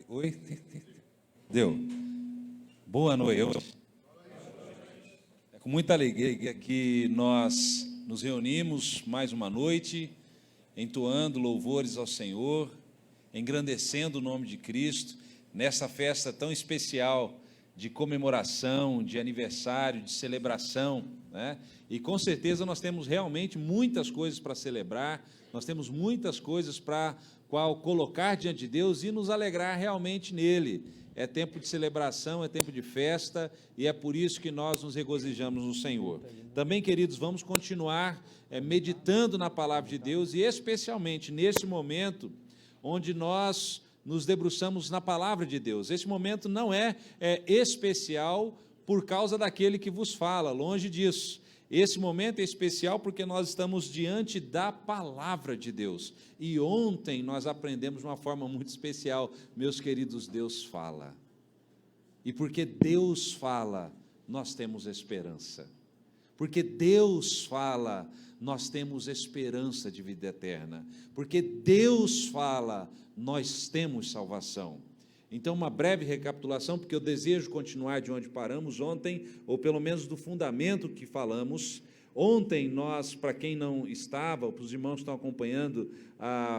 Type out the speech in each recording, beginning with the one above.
Oi? Deu. Boa noite. É com muita alegria que nós nos reunimos mais uma noite, entoando louvores ao Senhor, engrandecendo o nome de Cristo, nessa festa tão especial de comemoração, de aniversário, de celebração, né? E com certeza nós temos realmente muitas coisas para celebrar, nós temos muitas coisas para qual colocar diante de Deus e nos alegrar realmente nele. É tempo de celebração, é tempo de festa, e é por isso que nós nos regozijamos no Senhor. Também, queridos, vamos continuar meditando na palavra de Deus, e especialmente nesse momento onde nós nos debruçamos na palavra de Deus. Esse momento não é especial por causa daquele que vos fala, longe disso. Esse momento é especial porque nós estamos diante da palavra de Deus. E ontem nós aprendemos de uma forma muito especial, meus queridos, Deus fala. E porque Deus fala, nós temos esperança. Porque Deus fala, nós temos esperança de vida eterna. Porque Deus fala, nós temos salvação. Então, uma breve recapitulação, porque eu desejo continuar de onde paramos ontem, ou pelo menos do fundamento que falamos. Ontem nós, para quem não estava, os irmãos que estão acompanhando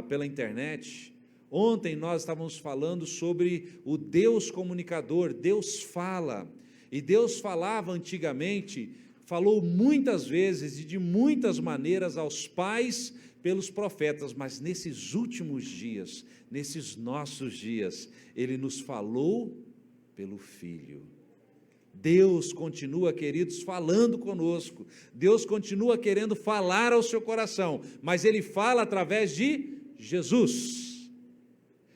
pela internet, ontem nós estávamos falando sobre o Deus comunicador. Deus fala, e Deus falava antigamente, falou muitas vezes e de muitas maneiras aos pais pelos profetas, mas nesses últimos dias, nesses nossos dias, Ele nos falou pelo Filho. Deus continua, queridos, falando conosco, Deus continua querendo falar ao seu coração, mas Ele fala através de Jesus.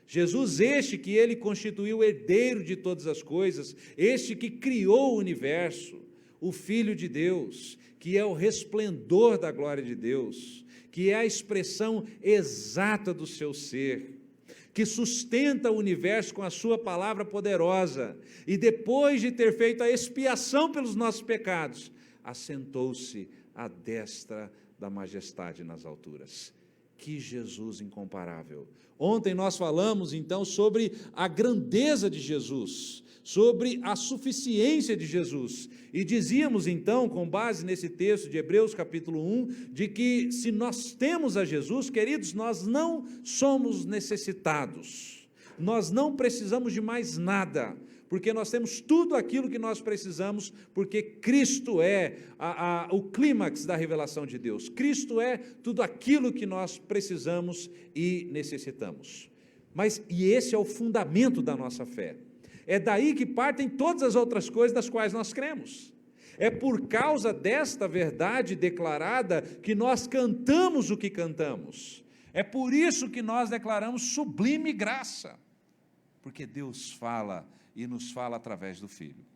Jesus este que Ele constituiu o herdeiro de todas as coisas, este que criou o universo, o Filho de Deus, que é o resplendor da glória de Deus, que é a expressão exata do seu ser, que sustenta o universo com a sua palavra poderosa, e depois de ter feito a expiação pelos nossos pecados, assentou-se à destra da majestade nas alturas. Que Jesus incomparável! Ontem nós falamos então sobre a grandeza de Jesus, sobre a suficiência de Jesus, e dizíamos então, com base nesse texto de Hebreus capítulo 1, de que se nós temos a Jesus, queridos, nós não somos necessitados, nós não precisamos de mais nada, porque nós temos tudo aquilo que nós precisamos, porque Cristo é o clímax da revelação de Deus, Cristo é tudo aquilo que nós precisamos e necessitamos. E esse é o fundamento da nossa fé. É daí que partem todas as outras coisas das quais nós cremos. É por causa desta verdade declarada que nós cantamos o que cantamos. É por isso que nós declaramos sublime graça, porque Deus fala e nos fala através do Filho.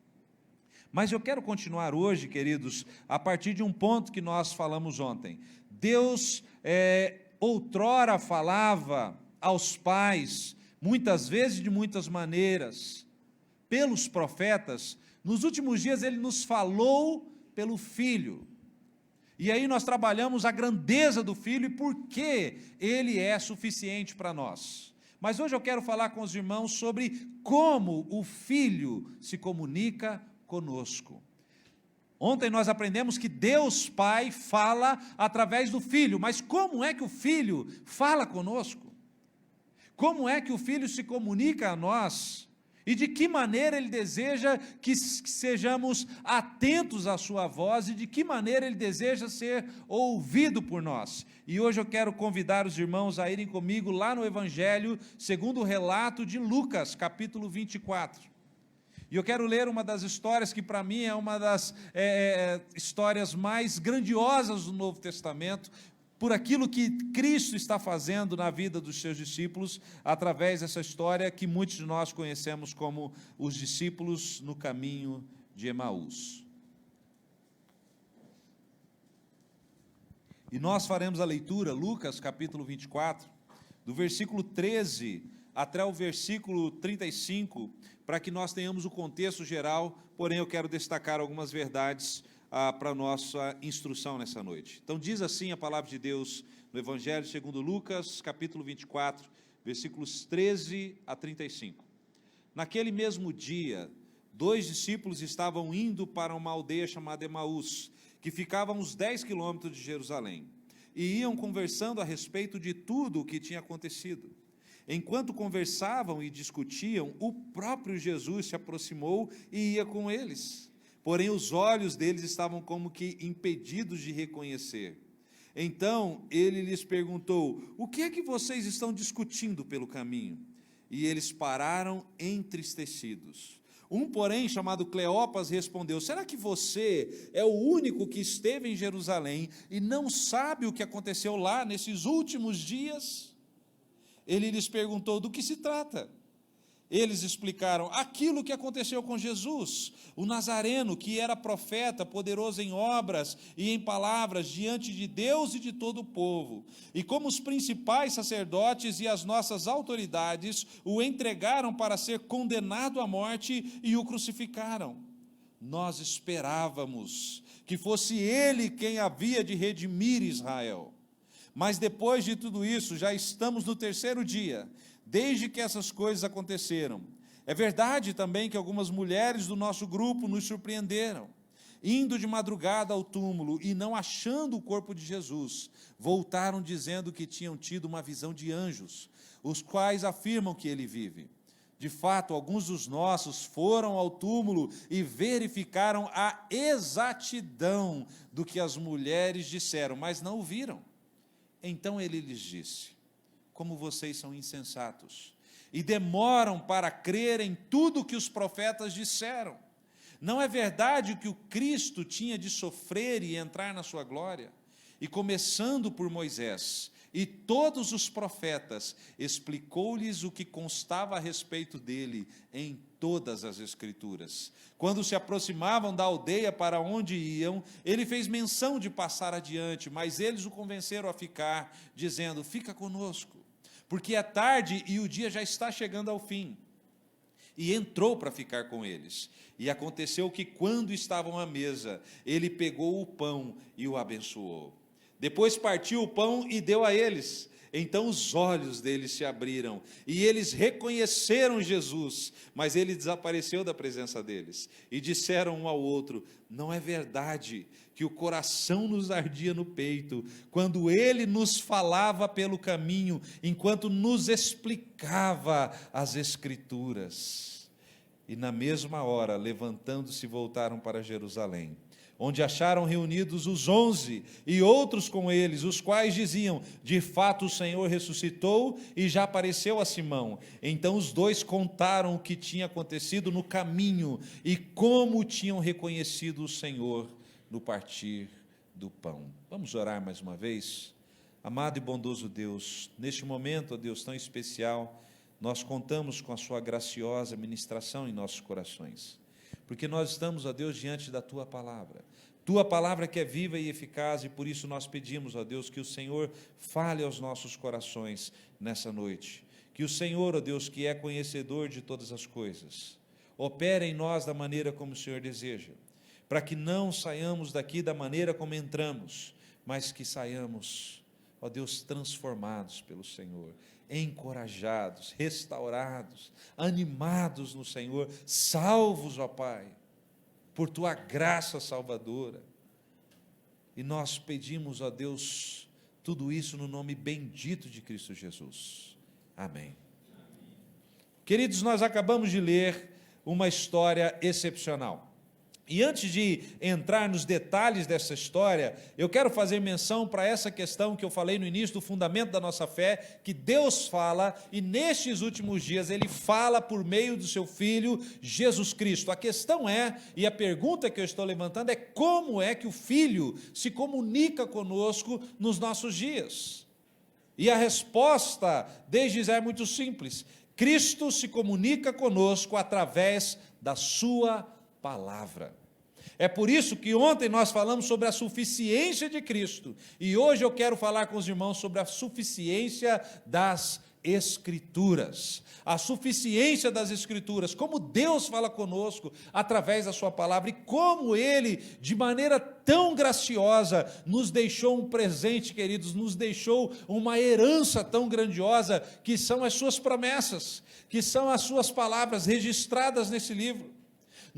Mas eu quero continuar hoje, queridos, a partir de um ponto que nós falamos ontem. Deus outrora falava aos pais, muitas vezes de muitas maneiras, pelos profetas. Nos últimos dias Ele nos falou pelo Filho, e aí nós trabalhamos a grandeza do Filho e por que Ele é suficiente para nós. Mas hoje eu quero falar com os irmãos sobre como o Filho se comunica conosco. Ontem nós aprendemos que Deus Pai fala através do Filho, mas como é que o Filho fala conosco? Como é que o Filho se comunica a nós? E de que maneira Ele deseja que sejamos atentos à sua voz, e de que maneira Ele deseja ser ouvido por nós. E hoje eu quero convidar os irmãos a irem comigo lá no Evangelho, segundo o relato de Lucas, capítulo 24. E eu quero ler uma das histórias que para mim é uma das histórias mais grandiosas do Novo Testamento, por aquilo que Cristo está fazendo na vida dos seus discípulos, através dessa história que muitos de nós conhecemos como os discípulos no caminho de Emaús. E nós faremos a leitura, Lucas capítulo 24, do versículo 13 até o versículo 35, para que nós tenhamos o contexto geral, porém eu quero destacar algumas verdades para a nossa instrução nessa noite. Então diz assim a palavra de Deus no Evangelho segundo Lucas, capítulo 24, versículos 13 a 35. Naquele mesmo dia, 2 discípulos estavam indo para uma aldeia chamada Emaús, que ficava a uns 10 quilômetros de Jerusalém, e iam conversando a respeito de tudo o que tinha acontecido. Enquanto conversavam e discutiam, o próprio Jesus se aproximou e ia com eles. Porém, os olhos deles estavam como que impedidos de reconhecer. Então, ele lhes perguntou: o que é que vocês estão discutindo pelo caminho? E eles pararam entristecidos. Um, porém, chamado Cleopas, respondeu: será que você é o único que esteve em Jerusalém e não sabe o que aconteceu lá nesses últimos dias? Ele lhes perguntou: do que se trata? Eles explicaram: aquilo que aconteceu com Jesus, o Nazareno, que era profeta, poderoso em obras e em palavras diante de Deus e de todo o povo. E como os principais sacerdotes e as nossas autoridades o entregaram para ser condenado à morte e o crucificaram. Nós esperávamos que fosse ele quem havia de redimir Israel. Mas depois de tudo isso, já estamos no 3º dia, desde que essas coisas aconteceram. É verdade também que algumas mulheres do nosso grupo nos surpreenderam, indo de madrugada ao túmulo e não achando o corpo de Jesus, voltaram dizendo que tinham tido uma visão de anjos, os quais afirmam que ele vive. De fato, alguns dos nossos foram ao túmulo e verificaram a exatidão do que as mulheres disseram, mas não o viram. Então ele lhes disse: como vocês são insensatos e demoram para crer em tudo que os profetas disseram. Não é verdade que o Cristo tinha de sofrer e entrar na sua glória? E começando por Moisés e todos os profetas, explicou-lhes o que constava a respeito dele em todas as Escrituras. Quando se aproximavam da aldeia para onde iam, ele fez menção de passar adiante, mas eles o convenceram a ficar, dizendo: fica conosco, porque é tarde e o dia já está chegando ao fim. E entrou para ficar com eles. E aconteceu que, quando estavam à mesa, ele pegou o pão e o abençoou. Depois partiu o pão e deu a eles. Então os olhos deles se abriram, e eles reconheceram Jesus, mas ele desapareceu da presença deles. E disseram um ao outro: não é verdade que o coração nos ardia no peito, quando ele nos falava pelo caminho, enquanto nos explicava as Escrituras? E na mesma hora, levantando-se, voltaram para Jerusalém, onde acharam reunidos os 11 e outros com eles, os quais diziam: de fato o Senhor ressuscitou e já apareceu a Simão. Então os dois contaram o que tinha acontecido no caminho e como tinham reconhecido o Senhor no partir do pão. Vamos orar mais uma vez? Amado e bondoso Deus, neste momento, ó Deus, tão especial, nós contamos com a sua graciosa ministração em nossos corações, porque nós estamos, ó Deus, diante da Tua palavra que é viva e eficaz, e por isso nós pedimos, ó Deus, que o Senhor fale aos nossos corações nessa noite, que o Senhor, ó Deus, que é conhecedor de todas as coisas, opere em nós da maneira como o Senhor deseja, para que não saiamos daqui da maneira como entramos, mas que saiamos, ó Deus, transformados pelo Senhor, encorajados, restaurados, animados no Senhor, salvos, ó Pai, por Tua graça salvadora. E nós pedimos, ó Deus, tudo isso no nome bendito de Cristo Jesus. Amém. Queridos, nós acabamos de ler uma história excepcional. E antes de entrar nos detalhes dessa história, eu quero fazer menção para essa questão que eu falei no início, do fundamento da nossa fé, que Deus fala, e nestes últimos dias Ele fala por meio do seu Filho, Jesus Cristo. A questão é, e a pergunta que eu estou levantando é: como é que o Filho se comunica conosco nos nossos dias? E a resposta desde já é muito simples: Cristo se comunica conosco através da sua palavra. É por isso que ontem nós falamos sobre a suficiência de Cristo, e hoje eu quero falar com os irmãos sobre a suficiência das Escrituras, a suficiência das Escrituras, como Deus fala conosco através da sua palavra e como Ele, de maneira tão graciosa, nos deixou um presente, queridos, nos deixou uma herança tão grandiosa, que são as suas promessas, que são as suas palavras registradas nesse livro.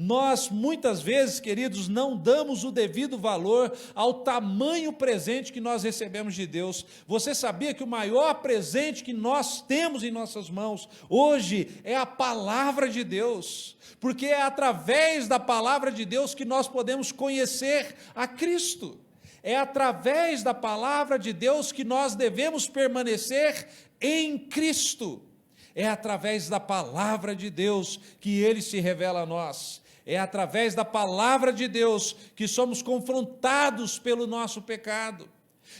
Nós, muitas vezes, queridos, não damos o devido valor ao tamanho presente que nós recebemos de Deus. Você sabia que o maior presente que nós temos em nossas mãos hoje é a palavra de Deus? Porque é através da palavra de Deus que nós podemos conhecer a Cristo. É através da palavra de Deus que nós devemos permanecer em Cristo. É através da palavra de Deus que Ele se revela a nós. É através da palavra de Deus que somos confrontados pelo nosso pecado.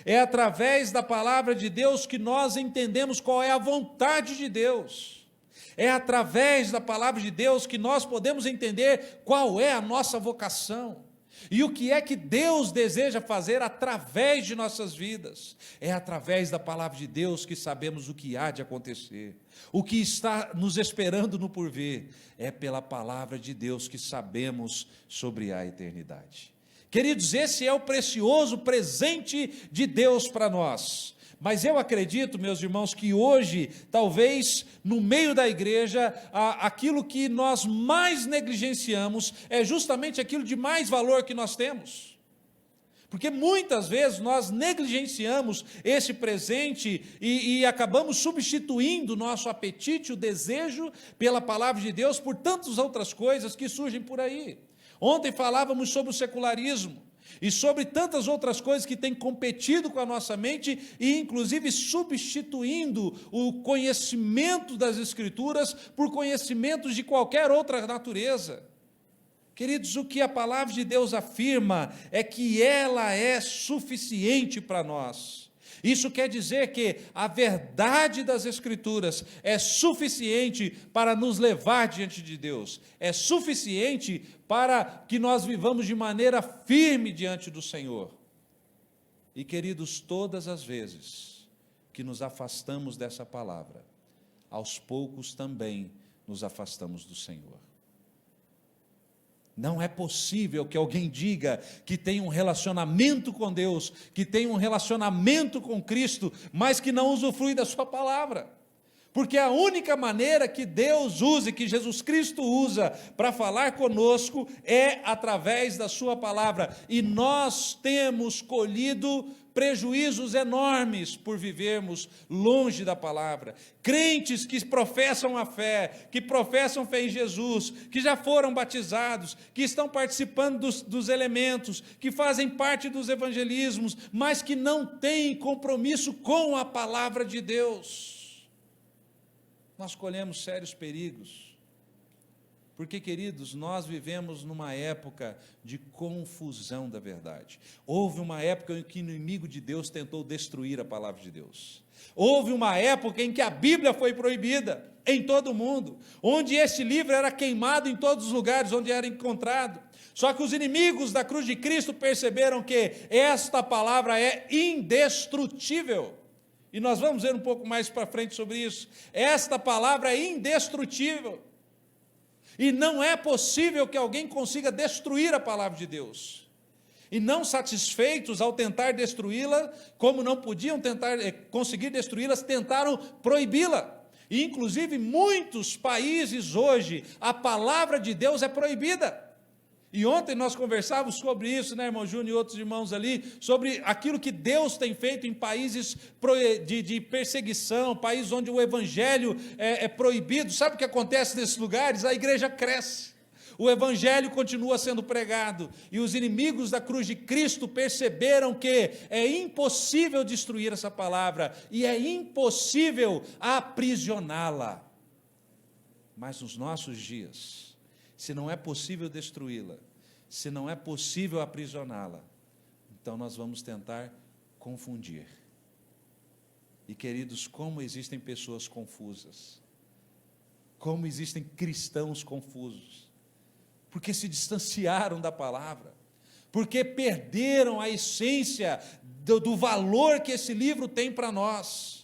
É através da palavra de Deus que nós entendemos qual é a vontade de Deus. É através da palavra de Deus que nós podemos entender qual é a nossa vocação. E o que é que Deus deseja fazer através de nossas vidas? É através da palavra de Deus que sabemos o que há de acontecer. O que está nos esperando no porvir. É pela palavra de Deus que sabemos sobre a eternidade. Queridos, esse é o precioso presente de Deus para nós. Mas eu acredito, meus irmãos, que hoje, talvez, no meio da igreja, aquilo que nós mais negligenciamos é justamente aquilo de mais valor que nós temos. Porque muitas vezes nós negligenciamos esse presente e acabamos substituindo o nosso apetite, o desejo pela palavra de Deus por tantas outras coisas que surgem por aí. Ontem falávamos sobre o secularismo. E sobre tantas outras coisas que têm competido com a nossa mente e inclusive substituindo o conhecimento das Escrituras por conhecimentos de qualquer outra natureza. Queridos, o que a palavra de Deus afirma é que ela é suficiente para nós. Isso quer dizer que a verdade das Escrituras é suficiente para nos levar diante de Deus, é suficiente para que nós vivamos de maneira firme diante do Senhor. E, queridos, todas as vezes que nos afastamos dessa palavra, aos poucos também nos afastamos do Senhor. Não é possível que alguém diga que tem um relacionamento com Deus, que tem um relacionamento com Cristo, mas que não usufrui da sua palavra. Porque a única maneira que Deus usa, que Jesus Cristo usa para falar conosco é através da sua palavra. E nós temos colhido prejuízos enormes por vivermos longe da palavra. Crentes que professam a fé, que professam fé em Jesus, que já foram batizados, que estão participando dos elementos, que fazem parte dos evangelismos, mas que não têm compromisso com a palavra de Deus. Nós colhemos sérios perigos, porque, queridos, nós vivemos numa época de confusão da verdade. Houve uma época em que o inimigo de Deus tentou destruir a palavra de Deus. Houve uma época em que a Bíblia foi proibida em todo o mundo, onde esse livro era queimado em todos os lugares onde era encontrado. Só que os inimigos da cruz de Cristo perceberam que esta palavra é indestrutível. E nós vamos ver um pouco mais para frente sobre isso. Esta palavra é indestrutível. E não é possível que alguém consiga destruir a palavra de Deus. E não satisfeitos ao tentar destruí-la, como não podiam conseguir destruí-las, tentaram proibi-la. E inclusive muitos países hoje, a palavra de Deus é proibida. E ontem nós conversávamos sobre isso, né, irmão Júnior e outros irmãos ali, sobre aquilo que Deus tem feito em países de perseguição, países onde o evangelho é proibido. Sabe o que acontece nesses lugares? A igreja cresce, o evangelho continua sendo pregado, e os inimigos da cruz de Cristo perceberam que é impossível destruir essa palavra, e é impossível aprisioná-la. Mas nos nossos dias, se não é possível destruí-la, se não é possível aprisioná-la, então nós vamos tentar confundir. E, queridos, como existem pessoas confusas, como existem cristãos confusos, porque se distanciaram da palavra, porque perderam a essência do valor que esse livro tem para nós.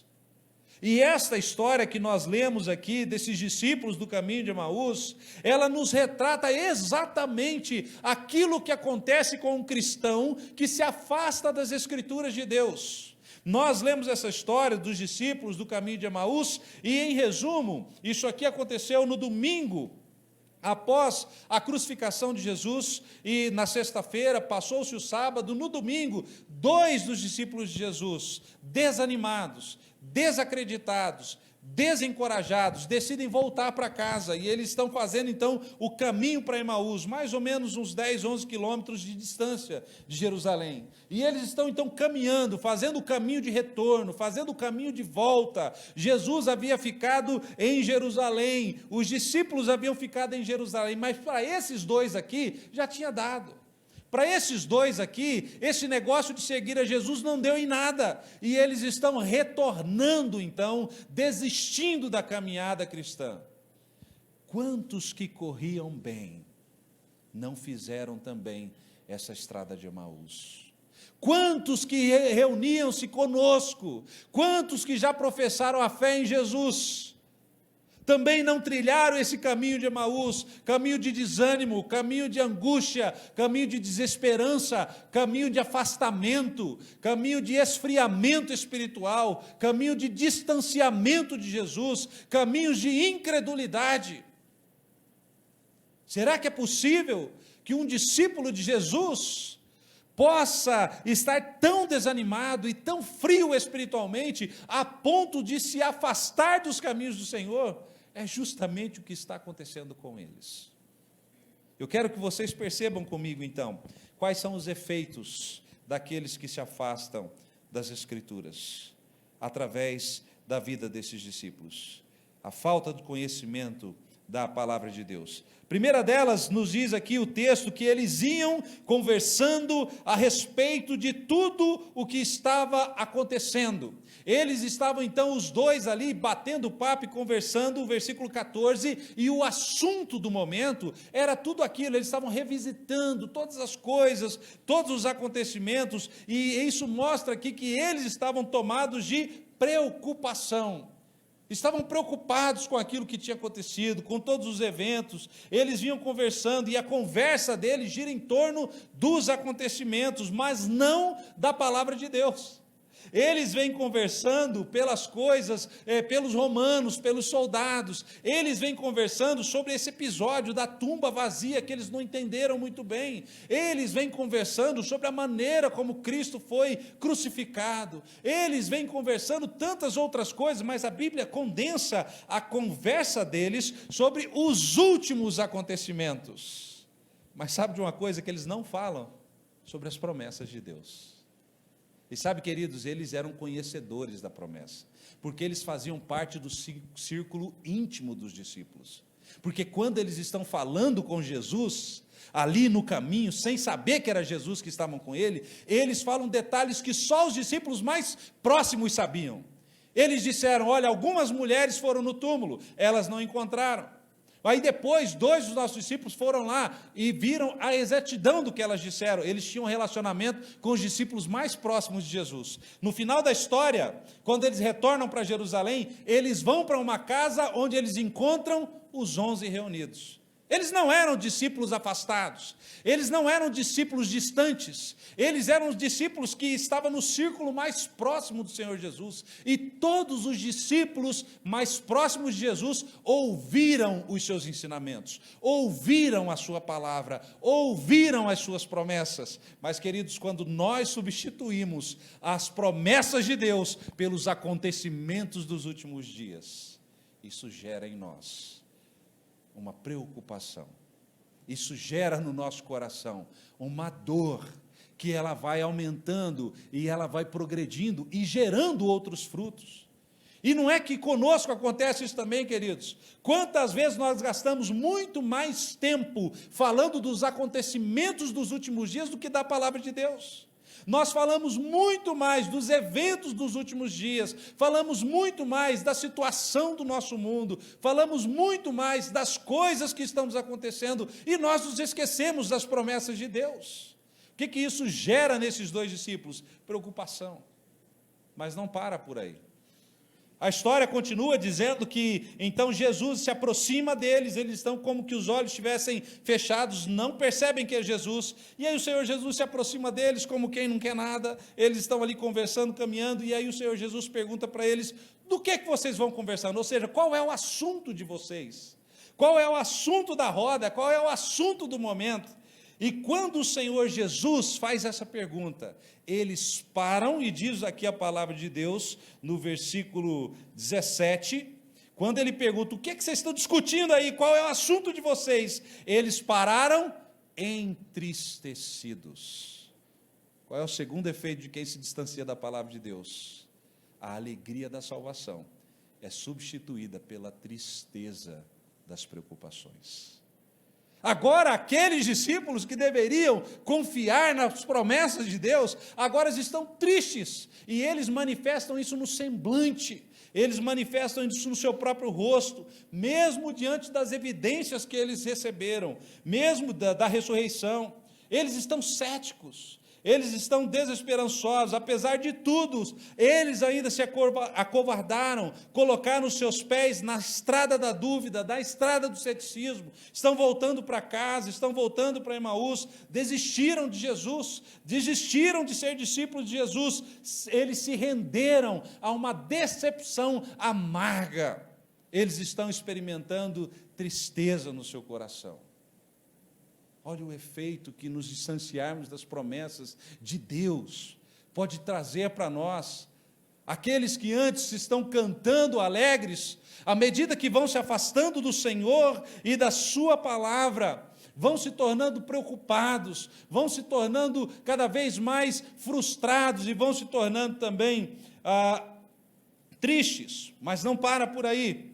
E esta história que nós lemos aqui, desses discípulos do caminho de Emaús, ela nos retrata exatamente aquilo que acontece com um cristão que se afasta das Escrituras de Deus. Nós lemos essa história dos discípulos do caminho de Emaús, e em resumo, isso aqui aconteceu no domingo, após a crucificação de Jesus, e na sexta-feira, passou-se o sábado, no domingo, 2 dos discípulos de Jesus, desanimados, desacreditados, desencorajados, decidem voltar para casa, e eles estão fazendo então o caminho para Emaús, mais ou menos uns 10, 11 quilômetros de distância de Jerusalém, e eles estão então caminhando, fazendo o caminho de retorno, fazendo o caminho de volta. Jesus havia ficado em Jerusalém, os discípulos haviam ficado em Jerusalém, mas para esses dois aqui, já tinha dado. Para esses dois aqui, esse negócio de seguir a Jesus não deu em nada, e eles estão retornando então, desistindo da caminhada cristã. Quantos que corriam bem, não fizeram também essa estrada de Emaús? Quantos que reuniam-se conosco, quantos que já professaram a fé em Jesus, também não trilharam esse caminho de Emaús, caminho de desânimo, caminho de angústia, caminho de desesperança, caminho de afastamento, caminho de esfriamento espiritual, caminho de distanciamento de Jesus, caminhos de incredulidade. Será que é possível que um discípulo de Jesus possa estar tão desanimado e tão frio espiritualmente, a ponto de se afastar dos caminhos do Senhor? É justamente o que está acontecendo com eles. Eu quero que vocês percebam comigo, então, quais são os efeitos daqueles que se afastam das Escrituras, através da vida desses discípulos. A falta de conhecimento da palavra de Deus. Primeira delas, nos diz aqui o texto, que eles iam conversando a respeito de tudo o que estava acontecendo. Eles estavam então os dois ali batendo papo e conversando, o versículo 14, e o assunto do momento era tudo aquilo, eles estavam revisitando todas as coisas, todos os acontecimentos, e isso mostra aqui que eles estavam tomados de preocupação. Estavam preocupados com aquilo que tinha acontecido, com todos os eventos, eles vinham conversando, e a conversa deles gira em torno dos acontecimentos, mas não da palavra de Deus. Eles vêm conversando pelas coisas, pelos romanos, pelos soldados, eles vêm conversando sobre esse episódio da tumba vazia, que eles não entenderam muito bem, eles vêm conversando sobre a maneira como Cristo foi crucificado, eles vêm conversando tantas outras coisas, mas a Bíblia condensa a conversa deles sobre os últimos acontecimentos. Mas sabe de uma coisa que eles não falam? Sobre as promessas de Deus. E sabe, queridos, eles eram conhecedores da promessa, porque eles faziam parte do círculo íntimo dos discípulos. Porque quando eles estão falando com Jesus, ali no caminho, sem saber que era Jesus que estavam com ele, eles falam detalhes que só os discípulos mais próximos sabiam. Eles disseram: olha, algumas mulheres foram no túmulo, elas não encontraram. Aí depois, 2 dos nossos discípulos foram lá e viram a exatidão do que elas disseram. Eles tinham um relacionamento com os discípulos mais próximos de Jesus. No final da história, quando eles retornam para Jerusalém, eles vão para uma casa onde eles encontram os 11 reunidos. Eles não eram discípulos afastados, eles não eram discípulos distantes, eles eram os discípulos que estavam no círculo mais próximo do Senhor Jesus, e todos os discípulos mais próximos de Jesus ouviram os seus ensinamentos, ouviram a sua palavra, ouviram as suas promessas. Mas, queridos, quando nós substituímos as promessas de Deus pelos acontecimentos dos últimos dias, isso gera em nós uma preocupação, isso gera no nosso coração uma dor, que ela vai aumentando, e ela vai progredindo, e gerando outros frutos. E não é que conosco acontece isso também, queridos? Quantas vezes nós gastamos muito mais tempo falando dos acontecimentos dos últimos dias do que da palavra de Deus? Nós falamos muito mais dos eventos dos últimos dias, falamos muito mais da situação do nosso mundo, falamos muito mais das coisas que estamos acontecendo, e nós nos esquecemos das promessas de Deus. O que isso gera nesses 2 discípulos? Preocupação. Mas não para por aí. A história continua dizendo que então Jesus se aproxima deles, eles estão como que os olhos estivessem fechados, não percebem que é Jesus, e aí o Senhor Jesus se aproxima deles como quem não quer nada, eles estão ali conversando, caminhando, e aí o Senhor Jesus pergunta para eles, do que vocês vão conversando? Ou seja, qual é o assunto de vocês? Qual é o assunto da roda? Qual é o assunto do momento? E quando o Senhor Jesus faz essa pergunta, eles param, e diz aqui a palavra de Deus, no versículo 17, quando ele pergunta, o que vocês estão discutindo aí, qual é o assunto de vocês? Eles pararam entristecidos. Qual é o segundo efeito de quem se distancia da palavra de Deus? A alegria da salvação é substituída pela tristeza das preocupações. Agora, aqueles discípulos que deveriam confiar nas promessas de Deus, agora eles estão tristes, e eles manifestam isso no semblante, eles manifestam isso no seu próprio rosto, mesmo diante das evidências que eles receberam, mesmo da ressurreição, eles estão céticos, eles estão desesperançosos, apesar de tudo, eles ainda se acovardaram, colocaram os seus pés na estrada da dúvida, na estrada do ceticismo, estão voltando para casa, estão voltando para Emaús, desistiram de Jesus, desistiram de ser discípulos de Jesus, eles se renderam a uma decepção amarga, eles estão experimentando tristeza no seu coração. Olha o efeito que nos distanciarmos das promessas de Deus pode trazer para nós. Aqueles que antes estão cantando alegres, à medida que vão se afastando do Senhor e da sua palavra, vão se tornando preocupados, vão se tornando cada vez mais frustrados e vão se tornando também tristes, mas não para por aí.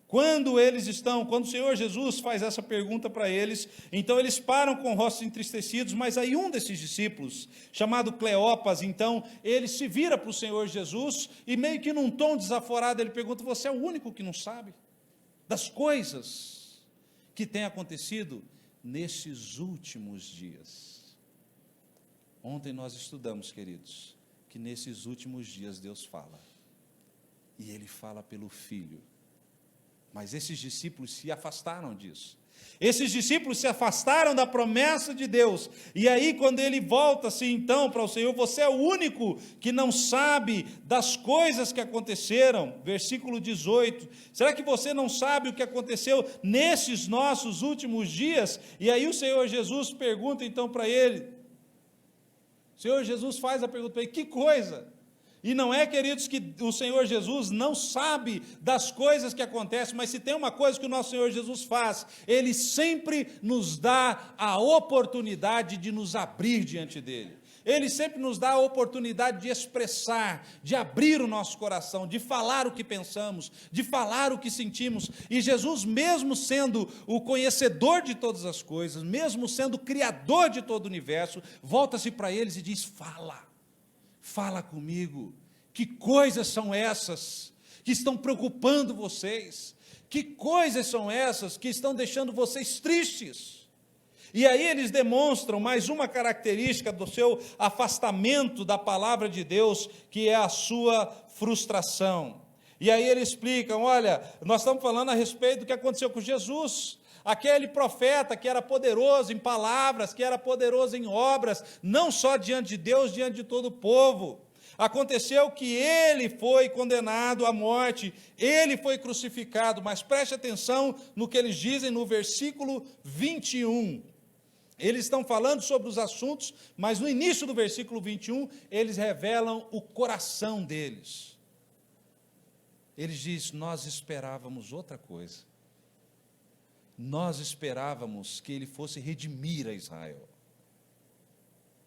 Quando o Senhor Jesus faz essa pergunta para eles, então eles param com rostos entristecidos, mas aí um desses discípulos, chamado Cleopas, então, ele se vira para o Senhor Jesus, e meio que num tom desaforado, ele pergunta, você é o único que não sabe das coisas que têm acontecido nesses últimos dias? Ontem nós estudamos, queridos, que nesses últimos dias Deus fala, e Ele fala pelo Filho. Mas esses discípulos se afastaram disso. Esses discípulos se afastaram da promessa de Deus. E aí, quando ele volta-se então para o Senhor, você é o único que não sabe das coisas que aconteceram. Versículo 18. Será que você não sabe o que aconteceu nesses nossos últimos dias? E aí o Senhor Jesus pergunta então para ele. O Senhor Jesus faz a pergunta para ele, que coisa? E não é, queridos, que o Senhor Jesus não sabe das coisas que acontecem, mas se tem uma coisa que o nosso Senhor Jesus faz, Ele sempre nos dá a oportunidade de nos abrir diante dEle. Ele sempre nos dá a oportunidade de expressar, de abrir o nosso coração, de falar o que pensamos, de falar o que sentimos. E Jesus, mesmo sendo o conhecedor de todas as coisas, mesmo sendo o criador de todo o universo, volta-se para eles e diz, fala comigo, que coisas são essas que estão preocupando vocês? Que coisas são essas que estão deixando vocês tristes? E aí eles demonstram mais uma característica do seu afastamento da palavra de Deus, que é a sua frustração. E aí eles explicam, olha, nós estamos falando a respeito do que aconteceu com Jesus, aquele profeta que era poderoso em palavras, que era poderoso em obras, não só diante de Deus, diante de todo o povo. Aconteceu que ele foi condenado à morte, ele foi crucificado, mas preste atenção no que eles dizem no versículo 21. Eles estão falando sobre os assuntos, mas no início do versículo 21, eles revelam o coração deles. Eles dizem, nós esperávamos outra coisa. Nós esperávamos que ele fosse redimir a Israel.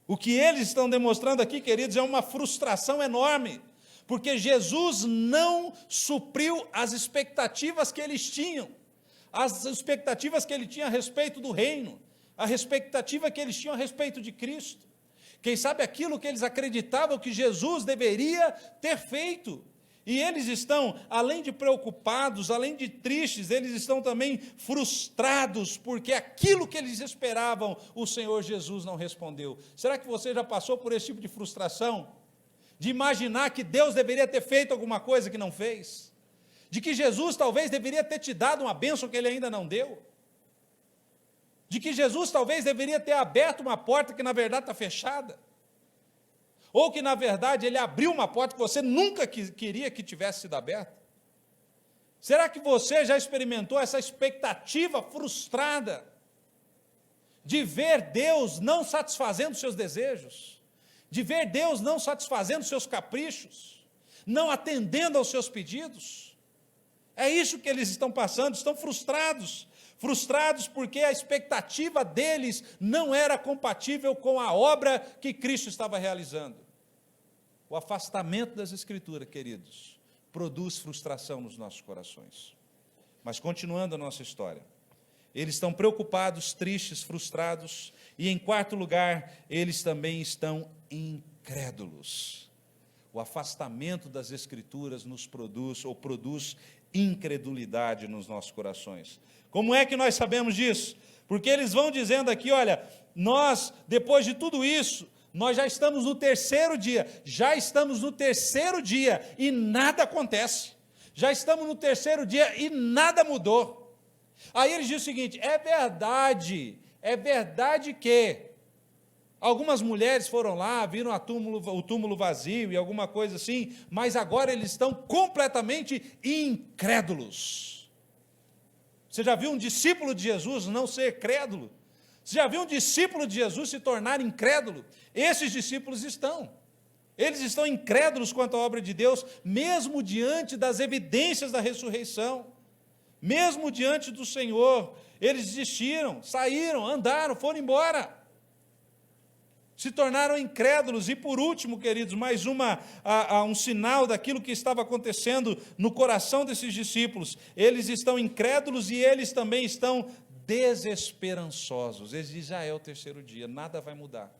O que eles estão demonstrando aqui, queridos, é uma frustração enorme, porque Jesus não supriu as expectativas que eles tinham, as expectativas que ele tinha a respeito do reino, a expectativa que eles tinham a respeito de Cristo. Quem sabe aquilo que eles acreditavam que Jesus deveria ter feito. E eles estão, além de preocupados, além de tristes, eles estão também frustrados, porque aquilo que eles esperavam, o Senhor Jesus não respondeu. Será que você já passou por esse tipo de frustração? de imaginar que Deus deveria ter feito alguma coisa que não fez, de que Jesus talvez deveria ter te dado uma bênção que Ele ainda não deu, de que Jesus talvez deveria ter aberto uma porta que na verdade está fechada, ou que na verdade Ele abriu uma porta que você nunca queria que tivesse sido aberta. Será que você já experimentou essa expectativa frustrada de ver Deus não satisfazendo seus desejos, de ver Deus não satisfazendo seus caprichos, não atendendo aos seus pedidos? É isso que eles estão passando, estão frustrados porque a expectativa deles não era compatível com a obra que Cristo estava realizando. O afastamento das Escrituras, queridos, produz frustração nos nossos corações. Mas continuando a nossa história, eles estão preocupados, tristes, frustrados, e em quarto lugar, eles também estão incrédulos. O afastamento das Escrituras produz incredulidade nos nossos corações. Como é que nós sabemos disso? Porque eles vão dizendo aqui, olha, nós, depois de tudo isso, nós já estamos no terceiro dia, e nada acontece. Já estamos no terceiro dia e nada mudou. Aí eles dizem o seguinte: é verdade que algumas mulheres foram lá, viram o túmulo vazio e alguma coisa assim, mas agora eles estão completamente incrédulos. Você já viu um discípulo de Jesus não ser crédulo? Você já viu um discípulo de Jesus se tornar incrédulo? Esses discípulos eles estão incrédulos quanto à obra de Deus, mesmo diante das evidências da ressurreição. Mesmo diante do Senhor, eles desistiram, saíram, andaram, foram embora. Se tornaram incrédulos. E por último, queridos, mais um sinal daquilo que estava acontecendo no coração desses discípulos. Eles estão incrédulos e eles também estão desesperançosos. Eles dizem: já é o terceiro dia, nada vai mudar.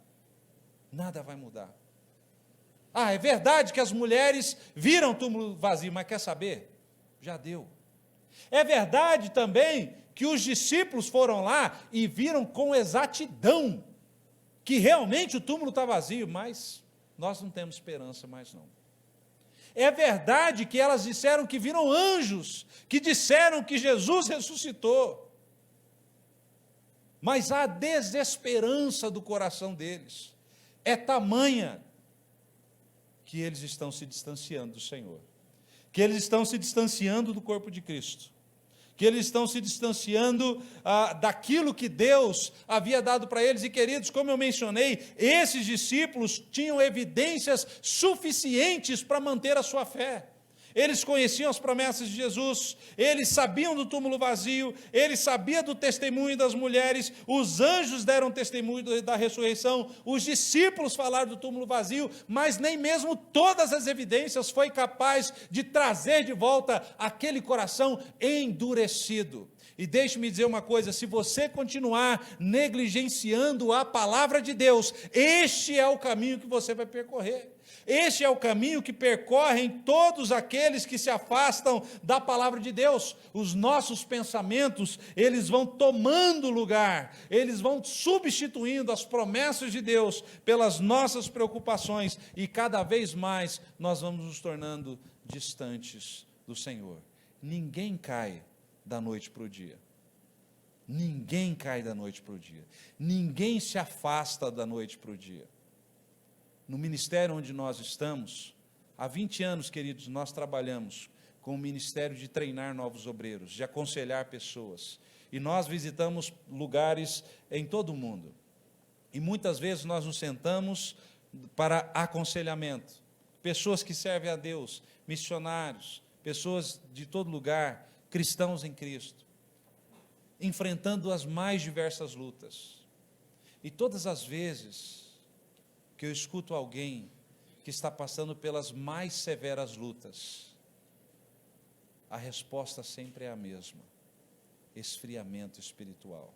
Nada vai mudar. É verdade que as mulheres viram o túmulo vazio, mas quer saber? Já deu. É verdade também que os discípulos foram lá e viram com exatidão que realmente o túmulo está vazio, mas nós não temos esperança mais não. É verdade que elas disseram que viram anjos, que disseram que Jesus ressuscitou, mas a desesperança do coração deles é tamanha que eles estão se distanciando do Senhor, que eles estão se distanciando do corpo de Cristo, que eles estão se distanciando daquilo que Deus havia dado para eles. E, queridos, como eu mencionei, esses discípulos tinham evidências suficientes para manter a sua fé. Eles conheciam as promessas de Jesus, eles sabiam do túmulo vazio, eles sabiam do testemunho das mulheres, os anjos deram testemunho da ressurreição, os discípulos falaram do túmulo vazio, mas nem mesmo todas as evidências foi capaz de trazer de volta aquele coração endurecido. E deixe-me dizer uma coisa: se você continuar negligenciando a palavra de Deus, este é o caminho que você vai percorrer. Este é o caminho que percorrem todos aqueles que se afastam da palavra de Deus. Os nossos pensamentos, eles vão tomando lugar, eles vão substituindo as promessas de Deus pelas nossas preocupações, e cada vez mais nós vamos nos tornando distantes do Senhor. Ninguém cai da noite para o dia. Ninguém cai da noite para o dia. Ninguém se afasta da noite para o dia. No ministério onde nós estamos, há 20 anos, queridos, nós trabalhamos com o ministério de treinar novos obreiros, de aconselhar pessoas. E nós visitamos lugares em todo o mundo. E muitas vezes nós nos sentamos para aconselhamento. Pessoas que servem a Deus, missionários, pessoas de todo lugar, cristãos em Cristo, enfrentando as mais diversas lutas. E todas as vezes que eu escuto alguém que está passando pelas mais severas lutas, a resposta sempre é a mesma: esfriamento espiritual,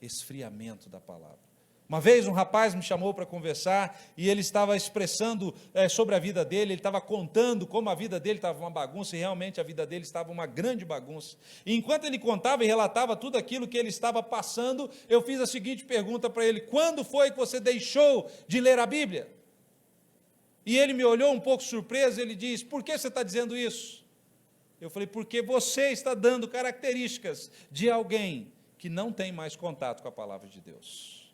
esfriamento da palavra. Uma vez um rapaz me chamou para conversar e ele estava expressando sobre a vida dele, ele estava contando como a vida dele estava uma bagunça, e realmente a vida dele estava uma grande bagunça. E enquanto ele contava e relatava tudo aquilo que ele estava passando, eu fiz a seguinte pergunta para ele: quando foi que você deixou de ler a Bíblia? E ele me olhou um pouco surpreso, ele diz: por que você está dizendo isso? Eu falei: porque você está dando características de alguém que não tem mais contato com a palavra de Deus.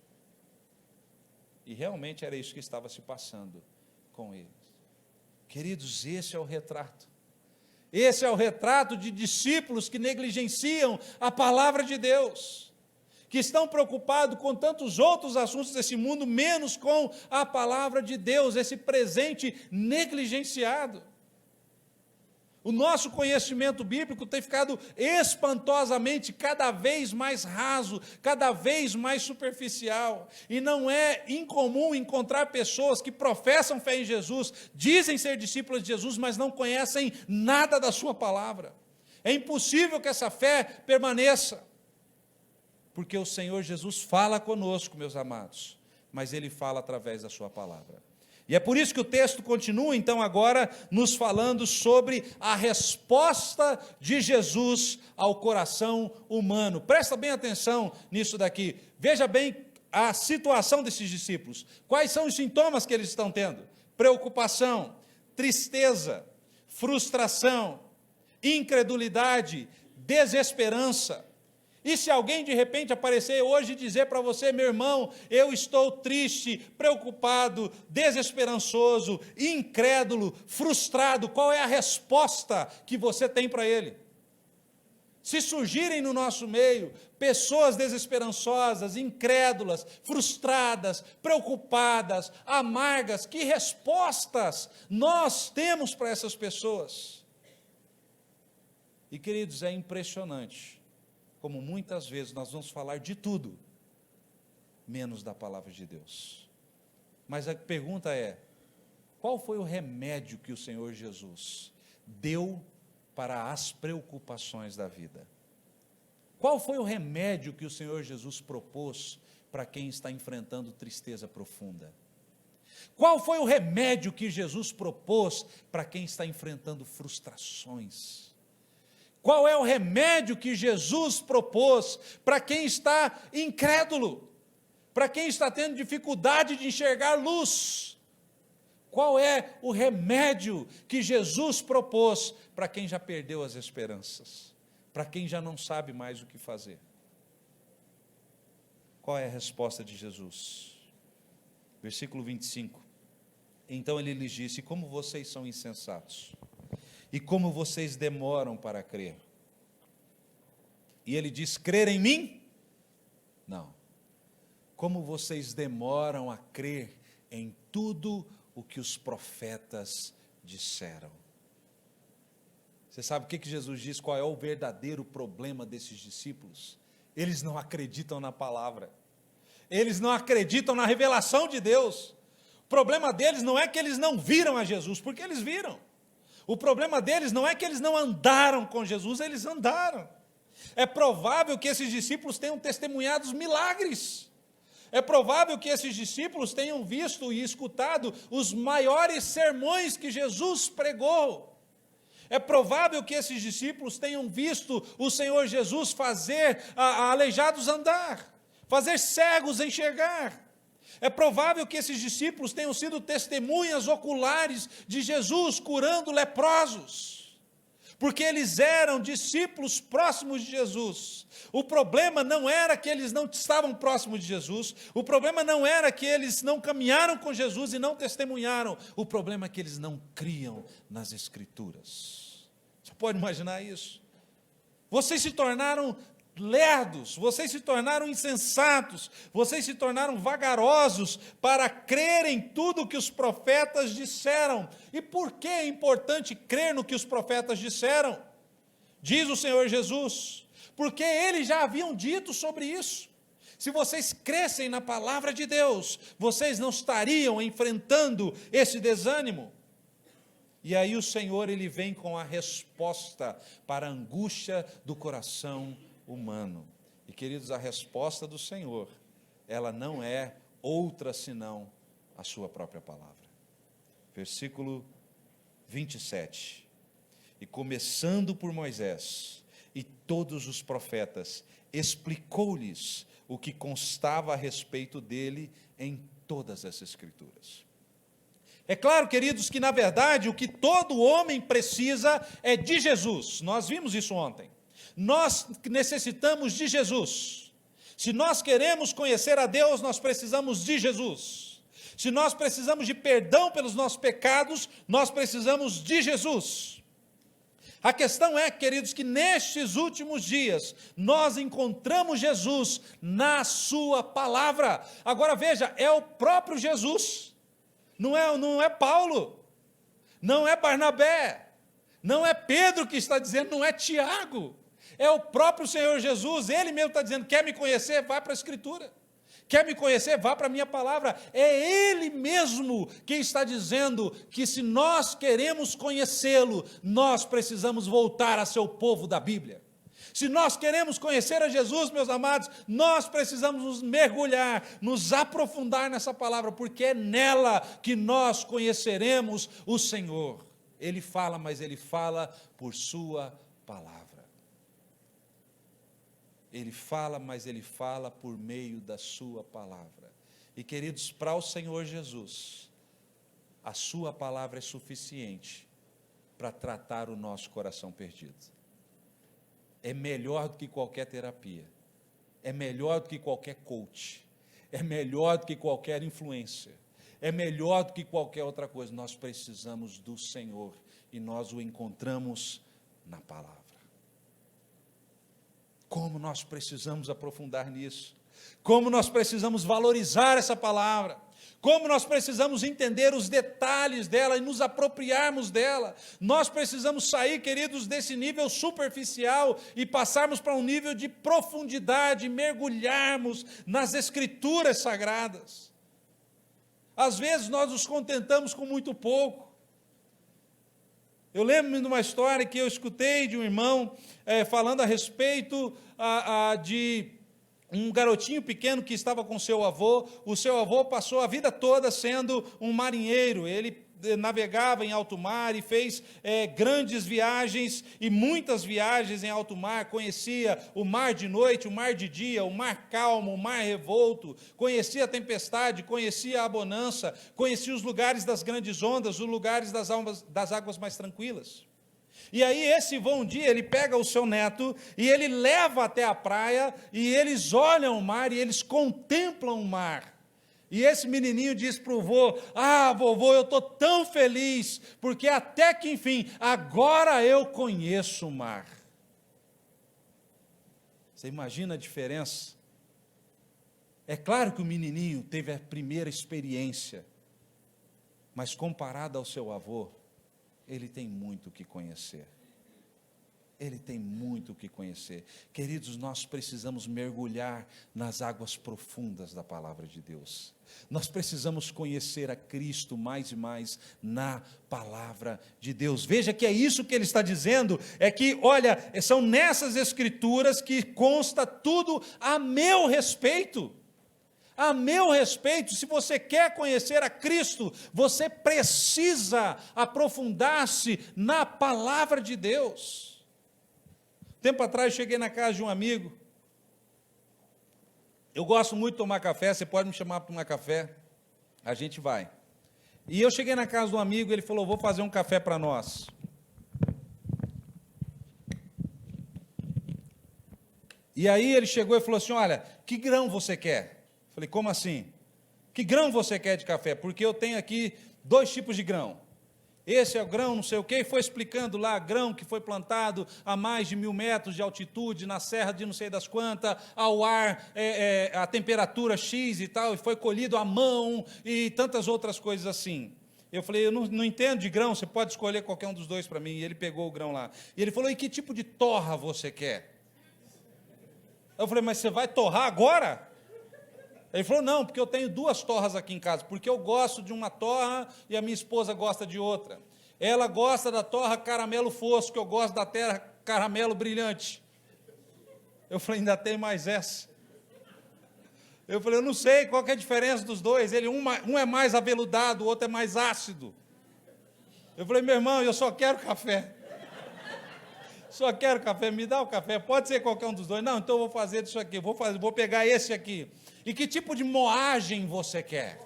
E realmente era isso que estava se passando com eles. Queridos, esse é o retrato. Esse é o retrato de discípulos que negligenciam a palavra de Deus, que estão preocupados com tantos outros assuntos desse mundo, menos com a palavra de Deus, esse presente negligenciado. O nosso conhecimento bíblico tem ficado espantosamente cada vez mais raso, cada vez mais superficial. E não é incomum encontrar pessoas que professam fé em Jesus, dizem ser discípulos de Jesus, mas não conhecem nada da sua palavra. É impossível que essa fé permaneça, porque o Senhor Jesus fala conosco, meus amados, mas Ele fala através da sua palavra. E é por isso que o texto continua, então, agora, nos falando sobre a resposta de Jesus ao coração humano. Presta bem atenção nisso daqui. Veja bem a situação desses discípulos. Quais são os sintomas que eles estão tendo? Preocupação, tristeza, frustração, incredulidade, desesperança. E se alguém de repente aparecer hoje e dizer para você: meu irmão, eu estou triste, preocupado, desesperançoso, incrédulo, frustrado, qual é a resposta que você tem para ele? Se surgirem no nosso meio pessoas desesperançosas, incrédulas, frustradas, preocupadas, amargas, que respostas nós temos para essas pessoas? E, queridos, é impressionante como muitas vezes nós vamos falar de tudo, menos da palavra de Deus. Mas a pergunta é: qual foi o remédio que o Senhor Jesus deu para as preocupações da vida? Qual foi o remédio que o Senhor Jesus propôs para quem está enfrentando tristeza profunda? Qual foi o remédio que Jesus propôs para quem está enfrentando frustrações? Qual é o remédio que Jesus propôs para quem está incrédulo, para quem está tendo dificuldade de enxergar luz? Qual é o remédio que Jesus propôs para quem já perdeu as esperanças, para quem já não sabe mais o que fazer? Qual é a resposta de Jesus? Versículo 25. Então ele lhes disse: como vocês são insensatos, e como vocês demoram para crer. E ele diz: crer em mim? Não. Como vocês demoram a crer em tudo o que os profetas disseram. Você sabe o que Jesus diz? Qual é o verdadeiro problema desses discípulos? Eles não acreditam na palavra. Eles não acreditam na revelação de Deus. O problema deles não é que eles não viram a Jesus, porque eles viram. O problema deles não é que eles não andaram com Jesus, eles andaram. É provável que esses discípulos tenham testemunhado os milagres. É provável que esses discípulos tenham visto e escutado os maiores sermões que Jesus pregou. É provável que esses discípulos tenham visto o Senhor Jesus fazer aleijados andar, fazer cegos enxergar. É provável que esses discípulos tenham sido testemunhas oculares de Jesus curando leprosos, porque eles eram discípulos próximos de Jesus. O problema não era que eles não estavam próximos de Jesus, o problema não era que eles não caminharam com Jesus e não testemunharam, o problema é que eles não criam nas Escrituras. Você pode imaginar isso? Vocês se tornaram lerdos, vocês se tornaram insensatos, vocês se tornaram vagarosos para crer em tudo o que os profetas disseram. E por que é importante crer no que os profetas disseram? Diz o Senhor Jesus, porque eles já haviam dito sobre isso. Se vocês crescem na palavra de Deus, vocês não estariam enfrentando esse desânimo. E aí o Senhor, Ele vem com a resposta para a angústia do coração humano. E, queridos, a resposta do Senhor, ela não é outra senão a sua própria palavra. Versículo 27. E começando por Moisés e todos os profetas, explicou-lhes o que constava a respeito dele em todas as Escrituras. É claro, queridos, que na verdade o que todo homem precisa é de Jesus. Nós vimos isso ontem. Nós necessitamos de Jesus. Se nós queremos conhecer a Deus, nós precisamos de Jesus. Se nós precisamos de perdão pelos nossos pecados, nós precisamos de Jesus. A questão é, queridos, que nestes últimos dias, nós encontramos Jesus na sua palavra. Agora veja, é o próprio Jesus, não é Paulo, não é Barnabé, não é Pedro que está dizendo, não é Tiago, é o próprio Senhor Jesus. Ele mesmo está dizendo: quer me conhecer? Vai para a Escritura. Quer me conhecer? Vá para a minha palavra. É Ele mesmo quem está dizendo que se nós queremos conhecê-lo, nós precisamos voltar a ser o povo da Bíblia. Se nós queremos conhecer a Jesus, meus amados, nós precisamos nos mergulhar, nos aprofundar nessa palavra, porque é nela que nós conheceremos o Senhor. Ele fala, mas Ele fala por sua palavra. Ele fala, mas Ele fala por meio da sua palavra. E queridos, para o Senhor Jesus, a sua palavra é suficiente para tratar o nosso coração perdido. É melhor do que qualquer terapia, é melhor do que qualquer coach, é melhor do que qualquer influência, é melhor do que qualquer outra coisa. Nós precisamos do Senhor e nós o encontramos na palavra. Como nós precisamos aprofundar nisso, como nós precisamos valorizar essa palavra, como nós precisamos entender os detalhes dela e nos apropriarmos dela. Nós precisamos sair, queridos, desse nível superficial e passarmos para um nível de profundidade, mergulharmos nas Escrituras Sagradas. Às vezes nós nos contentamos com muito pouco. Eu lembro-me de uma história que eu escutei de um irmão falando a respeito de um garotinho pequeno que estava com seu avô. O seu avô passou a vida toda sendo um marinheiro. Ele navegava em alto mar e fez grandes viagens e muitas viagens em alto mar. Conhecia o mar de noite, o mar de dia, o mar calmo, o mar revolto, conhecia a tempestade, conhecia a bonança, conhecia os lugares das grandes ondas, os lugares das águas mais tranquilas. E aí esse vô, um dia, ele pega o seu neto e ele leva até a praia e eles olham o mar e eles contemplam o mar. E esse menininho diz para o vô: ah, vovô, eu estou tão feliz, porque até que enfim, agora eu conheço o mar. Você imagina a diferença? É claro que o menininho teve a primeira experiência, mas comparado ao seu avô, ele tem muito o que conhecer. Ele tem muito o que conhecer. Queridos, nós precisamos mergulhar nas águas profundas da palavra de Deus. Nós precisamos conhecer a Cristo mais e mais na palavra de Deus. Veja que é isso que ele está dizendo, é que, olha, são nessas Escrituras que consta tudo a meu respeito. A meu respeito. Se você quer conhecer a Cristo, você precisa aprofundar-se na palavra de Deus. Tempo atrás, cheguei na casa de um amigo. Eu gosto muito de tomar café, você pode me chamar para tomar café, a gente vai. E eu cheguei na casa de um amigo, ele falou: vou fazer um café para nós. E aí ele chegou e falou assim: olha, que grão você quer? Falei: como assim? Que grão você quer de café? Porque eu tenho aqui 2 tipos de grão. Esse é o grão, não sei o quê, e foi explicando lá, grão que foi plantado a mais de 1000 metros de altitude, na serra de não sei das quantas, ao ar, a temperatura X e tal, e foi colhido à mão, e tantas outras coisas assim. Eu falei: eu não entendo de grão, você pode escolher qualquer um dos 2 para mim. E ele pegou o grão lá. E ele falou: e que tipo de torra você quer? Eu falei: mas você vai torrar agora? Ele falou: não, porque eu tenho 2 torras aqui em casa, porque eu gosto de uma torra e a minha esposa gosta de outra. Ela gosta da torra caramelo fosco, eu gosto da terra caramelo brilhante. Eu falei: ainda tem mais essa? Eu falei: eu não sei qual que é a diferença dos 2. Ele, um é mais aveludado, o outro é mais ácido. Eu falei: meu irmão, eu só quero café. Só quero café, me dá o café, pode ser qualquer um dos 2. Não, então eu vou fazer isso aqui, vou pegar esse aqui. E que tipo de moagem você quer?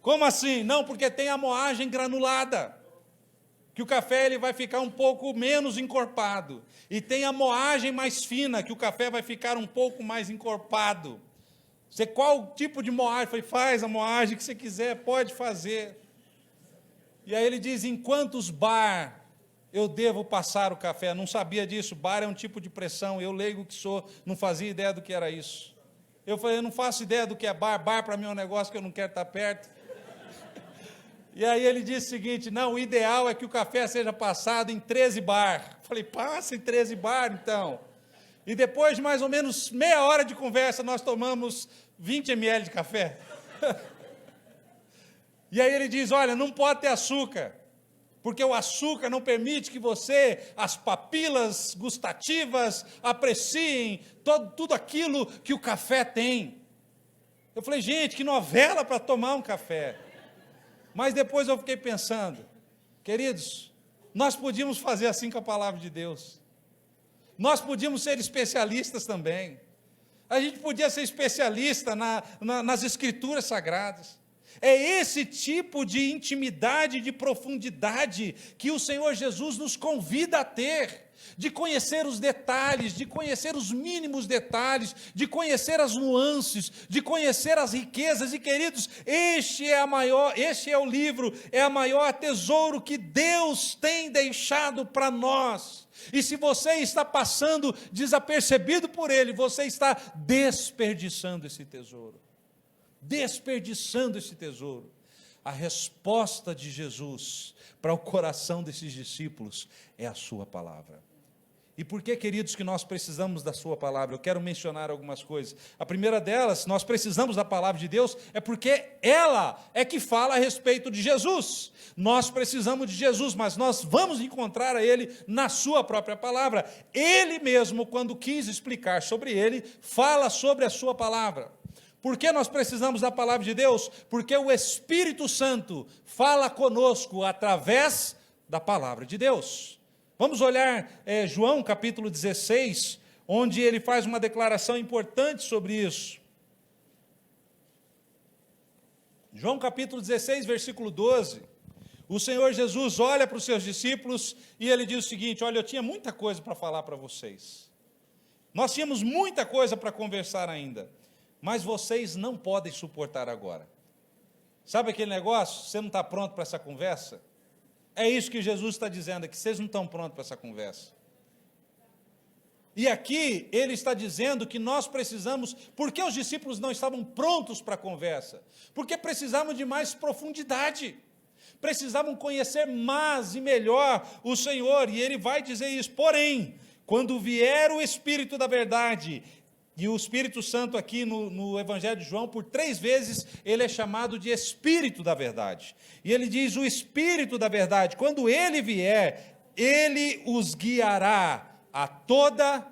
Como assim? Não, porque tem a moagem granulada, que o café ele vai ficar um pouco menos encorpado. E tem a moagem mais fina, que o café vai ficar um pouco mais encorpado. Você, qual tipo de moagem? Eu falei, faz a moagem que você quiser, pode fazer. E aí ele diz, em quantos bar eu devo passar o café? Não sabia disso, bar é um tipo de pressão, eu leigo que sou, não fazia ideia do que era isso. Eu falei, eu não faço ideia do que é bar, bar para mim é um negócio que eu não quero estar perto. E aí ele disse o seguinte, não, o ideal é que o café seja passado em 13 bar. Eu falei, passa em 13 bar então. E depois de mais ou menos meia hora de conversa, nós tomamos 20 ml de café. E aí ele diz, olha, não pode ter açúcar, porque o açúcar não permite que você, as papilas gustativas, apreciem tudo aquilo que o café tem. Eu falei, gente, que novela para tomar um café. Mas depois eu fiquei pensando, queridos, nós podíamos fazer assim com a palavra de Deus. Nós podíamos ser especialistas também. A gente podia ser especialista nas escrituras sagradas. É esse tipo de intimidade, de profundidade que o Senhor Jesus nos convida a ter, de conhecer os detalhes, de conhecer os mínimos detalhes, de conhecer as nuances, de conhecer as riquezas. E queridos, este é o livro, é a maior tesouro que Deus tem deixado para nós. E se você está passando desapercebido por ele, você está desperdiçando esse tesouro. Desperdiçando esse tesouro. A resposta de Jesus para o coração desses discípulos é a sua palavra. E por que, queridos, que nós precisamos da sua palavra? Eu quero mencionar algumas coisas. A primeira delas, nós precisamos da palavra de Deus, é porque ela é que fala a respeito de Jesus. Nós precisamos de Jesus, mas nós vamos encontrar a Ele na sua própria palavra. Ele mesmo, quando quis explicar sobre Ele, fala sobre a sua palavra. Por que nós precisamos da palavra de Deus? Porque o Espírito Santo fala conosco através da palavra de Deus. Vamos olhar João capítulo 16, onde ele faz uma declaração importante sobre isso. João capítulo 16, versículo 12. O Senhor Jesus olha para os seus discípulos e ele diz o seguinte, olha, eu tinha muita coisa para falar para vocês. Nós tínhamos muita coisa para conversar ainda, mas vocês não podem suportar agora. Sabe aquele negócio? Você não está pronto para essa conversa? É isso que Jesus está dizendo aqui, vocês não estão prontos para essa conversa. E aqui ele está dizendo que nós precisamos, porque os discípulos não estavam prontos para a conversa? Porque precisavam de mais profundidade, precisavam conhecer mais e melhor o Senhor, e ele vai dizer isso, porém, quando vier o Espírito da verdade, e o Espírito Santo aqui no Evangelho de João, por 3 vezes, ele é chamado de Espírito da verdade. E ele diz, o Espírito da verdade, quando ele vier, ele os guiará a toda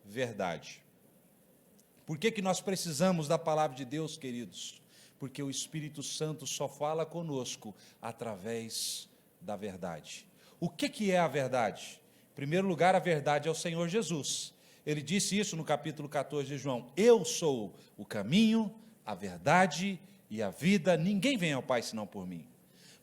verdade. Por que nós precisamos da palavra de Deus, queridos? Porque o Espírito Santo só fala conosco através da verdade. O que é a verdade? Em primeiro lugar, a verdade é o Senhor Jesus. Ele disse isso no capítulo 14 de João, eu sou o caminho, a verdade e a vida, ninguém vem ao Pai senão por mim.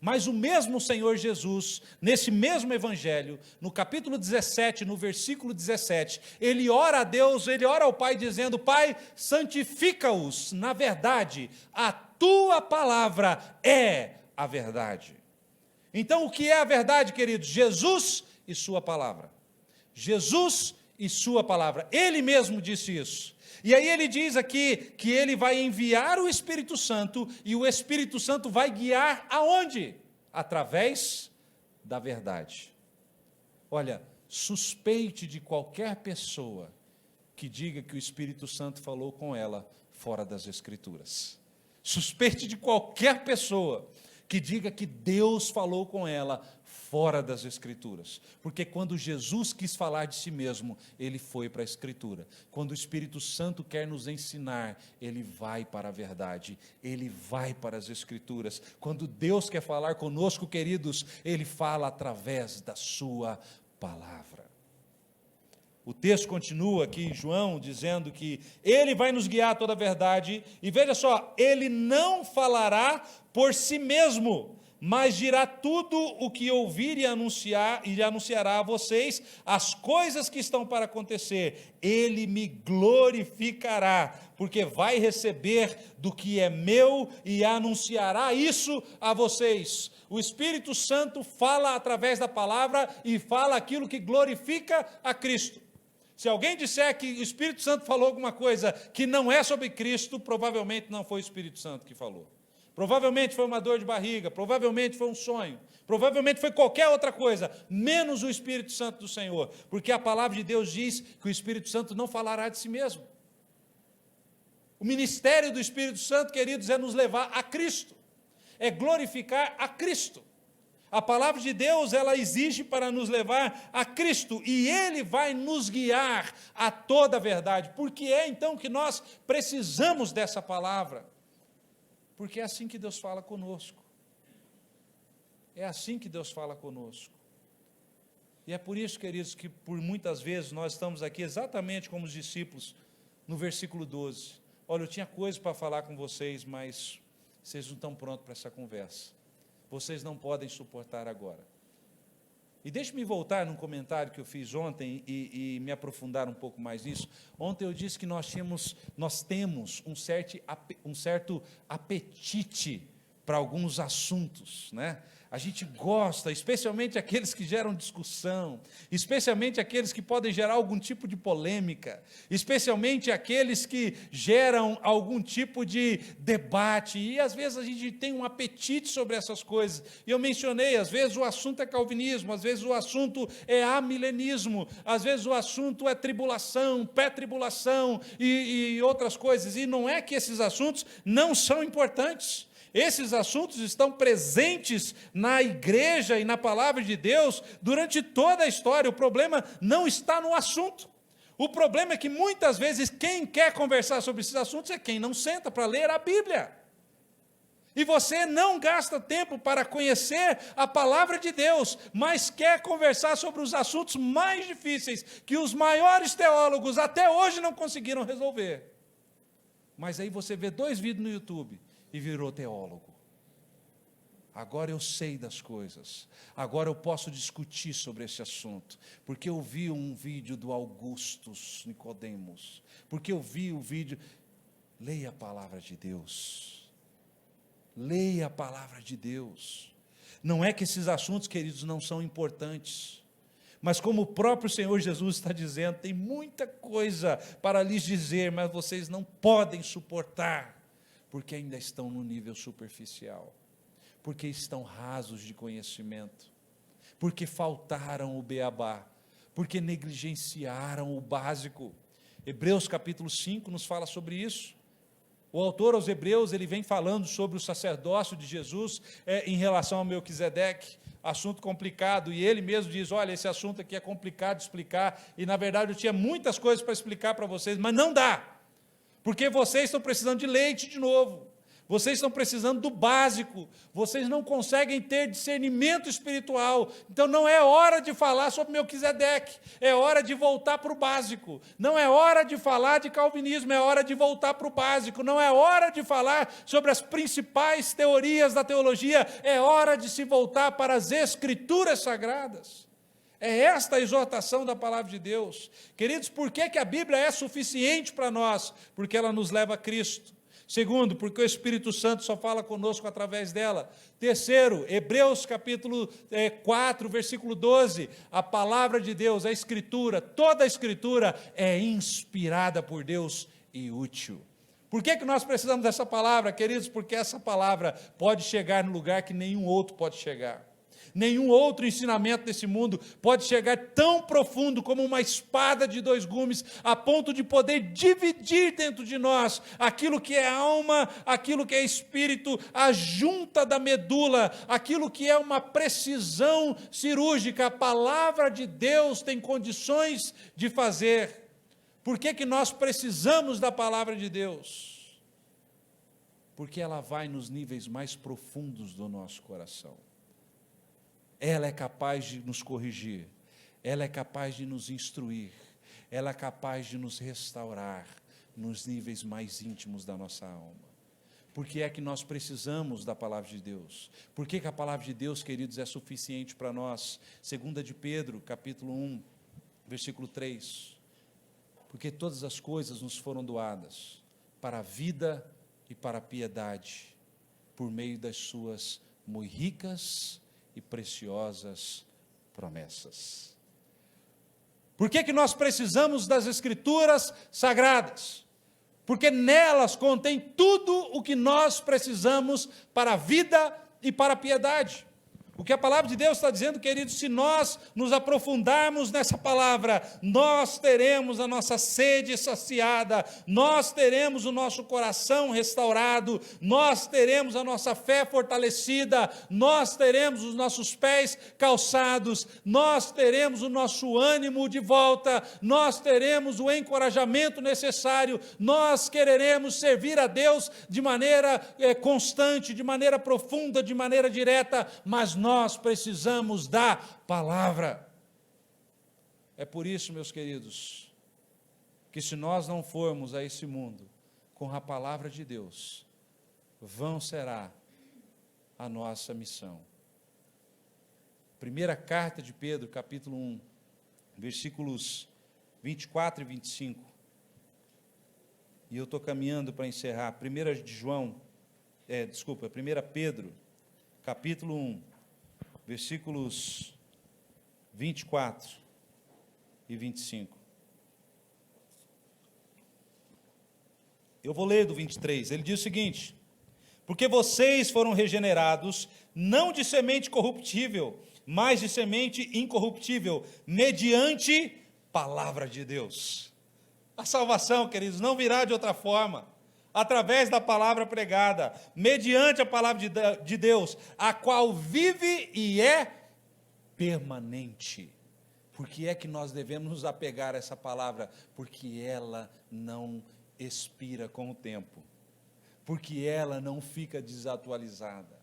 Mas o mesmo Senhor Jesus, nesse mesmo Evangelho, no capítulo 17, no versículo 17, ele ora a Deus, ele ora ao Pai dizendo, Pai, santifica-os na verdade, a tua palavra é a verdade. Então o que é a verdade, queridos? Jesus e sua palavra. Jesus e sua palavra. Ele mesmo disse isso. E aí ele diz aqui que ele vai enviar o Espírito Santo e o Espírito Santo vai guiar aonde? Através da verdade. Olha, suspeite de qualquer pessoa que diga que o Espírito Santo falou com ela fora das Escrituras. Suspeite de qualquer pessoa que diga que Deus falou com ela fora das Escrituras, porque quando Jesus quis falar de si mesmo, ele foi para a Escritura. Quando o Espírito Santo quer nos ensinar, ele vai para a verdade, ele vai para as Escrituras. Quando Deus quer falar conosco, queridos, ele fala através da sua palavra. O texto continua aqui em João, dizendo que Ele vai nos guiar a toda a verdade, e veja só, Ele não falará por si mesmo, mas dirá tudo o que ouvir e anunciará a vocês as coisas que estão para acontecer. Ele me glorificará, porque vai receber do que é meu e anunciará isso a vocês. O Espírito Santo fala através da palavra e fala aquilo que glorifica a Cristo. Se alguém disser que o Espírito Santo falou alguma coisa que não é sobre Cristo, provavelmente não foi o Espírito Santo que falou. Provavelmente foi uma dor de barriga, provavelmente foi um sonho, provavelmente foi qualquer outra coisa, menos o Espírito Santo do Senhor, porque a palavra de Deus diz que o Espírito Santo não falará de si mesmo. O ministério do Espírito Santo, queridos, é nos levar a Cristo, é glorificar a Cristo. A palavra de Deus, ela exige para nos levar a Cristo, e Ele vai nos guiar a toda a verdade, porque é então que nós precisamos dessa palavra. Porque é assim que Deus fala conosco. É assim que Deus fala conosco. E é por isso, queridos, que por muitas vezes nós estamos aqui exatamente como os discípulos, no versículo 12. Olha, eu tinha coisa para falar com vocês, mas vocês não estão prontos para essa conversa. Vocês não podem suportar agora. E deixe-me voltar num comentário que eu fiz ontem e me aprofundar um pouco mais nisso. Ontem eu disse que nós temos um certo apetite para alguns assuntos, né? A gente gosta, especialmente aqueles que geram discussão, especialmente aqueles que podem gerar algum tipo de polêmica, especialmente aqueles que geram algum tipo de debate, e às vezes a gente tem um apetite sobre essas coisas, e eu mencionei, às vezes o assunto é calvinismo, às vezes o assunto é amilenismo, às vezes o assunto é tribulação, pré-tribulação e outras coisas, e não é que esses assuntos não são importantes. Esses assuntos estão presentes na igreja e na palavra de Deus durante toda a história. O problema não está no assunto. O problema é que muitas vezes quem quer conversar sobre esses assuntos é quem não senta para ler a Bíblia. E você não gasta tempo para conhecer a palavra de Deus, mas quer conversar sobre os assuntos mais difíceis que os maiores teólogos até hoje não conseguiram resolver. Mas aí você vê 2 vídeos no YouTube e virou teólogo. Agora eu sei das coisas, agora eu posso discutir sobre esse assunto, porque eu vi um vídeo do Augustus Nicodemos, porque eu vi o vídeo. Leia a palavra de Deus, leia a palavra de Deus. Não é que esses assuntos, queridos, não são importantes, mas como o próprio Senhor Jesus está dizendo, tem muita coisa para lhes dizer, mas vocês não podem suportar, porque ainda estão no nível superficial, porque estão rasos de conhecimento, porque faltaram o beabá, porque negligenciaram o básico. Hebreus capítulo 5 nos fala sobre isso. O autor aos Hebreus, ele vem falando sobre o sacerdócio de Jesus em relação ao Melquisedeque, assunto complicado, e ele mesmo diz, olha, esse assunto aqui é complicado de explicar, e na verdade eu tinha muitas coisas para explicar para vocês, mas não dá. Porque vocês estão precisando de leite de novo, vocês estão precisando do básico, vocês não conseguem ter discernimento espiritual, então não é hora de falar sobre Melquisedeque, é hora de voltar para o básico, não é hora de falar de calvinismo, é hora de voltar para o básico, não é hora de falar sobre as principais teorias da teologia, é hora de se voltar para as Escrituras Sagradas. É esta a exortação da palavra de Deus. Queridos, por que a Bíblia é suficiente para nós? Porque ela nos leva a Cristo. Segundo, porque o Espírito Santo só fala conosco através dela. Terceiro, Hebreus capítulo 4, versículo 12, a palavra de Deus, a Escritura, toda a Escritura é inspirada por Deus e útil. Por que nós precisamos dessa palavra, queridos? Porque essa palavra pode chegar no lugar que nenhum outro pode chegar. Nenhum outro ensinamento desse mundo pode chegar tão profundo como uma espada de 2 gumes, a ponto de poder dividir dentro de nós aquilo que é alma, aquilo que é espírito, a junta da medula, aquilo que é uma precisão cirúrgica. A palavra de Deus tem condições de fazer. Por que nós precisamos da palavra de Deus? Porque ela vai nos níveis mais profundos do nosso coração. Ela é capaz de nos corrigir, ela é capaz de nos instruir, ela é capaz de nos restaurar nos níveis mais íntimos da nossa alma. Por que é que nós precisamos da palavra de Deus? Por que a palavra de Deus, queridos, é suficiente para nós? 2 de Pedro, capítulo 1, versículo 3. Porque todas as coisas nos foram doadas para a vida e para a piedade, por meio das suas muito ricas e preciosas promessas. Por que nós precisamos das Escrituras Sagradas? Porque nelas contém tudo o que nós precisamos para a vida e para a piedade. O que a palavra de Deus está dizendo, queridos, se nós nos aprofundarmos nessa palavra, nós teremos a nossa sede saciada, nós teremos o nosso coração restaurado, nós teremos a nossa fé fortalecida, nós teremos os nossos pés calçados, nós teremos o nosso ânimo de volta, nós teremos o encorajamento necessário, nós quereremos servir a Deus de maneira constante, de maneira profunda, de maneira direta, mas nós precisamos da palavra. É por isso, meus queridos, que se nós não formos a esse mundo com a palavra de Deus, vão será a nossa missão. Primeira carta de Pedro, capítulo 1, versículos 24 e 25. E eu estou caminhando para encerrar. 1 Pedro, capítulo 1, versículos 24 e 25. Eu vou ler do 23, ele diz o seguinte: porque vocês foram regenerados, não de semente corruptível, mas de semente incorruptível, mediante palavra de Deus. A salvação, queridos, não virá de outra forma, através da palavra pregada, mediante a palavra de Deus, a qual vive e é permanente. Por que é que nós devemos nos apegar a essa palavra? Porque ela não expira com o tempo, porque ela não fica desatualizada,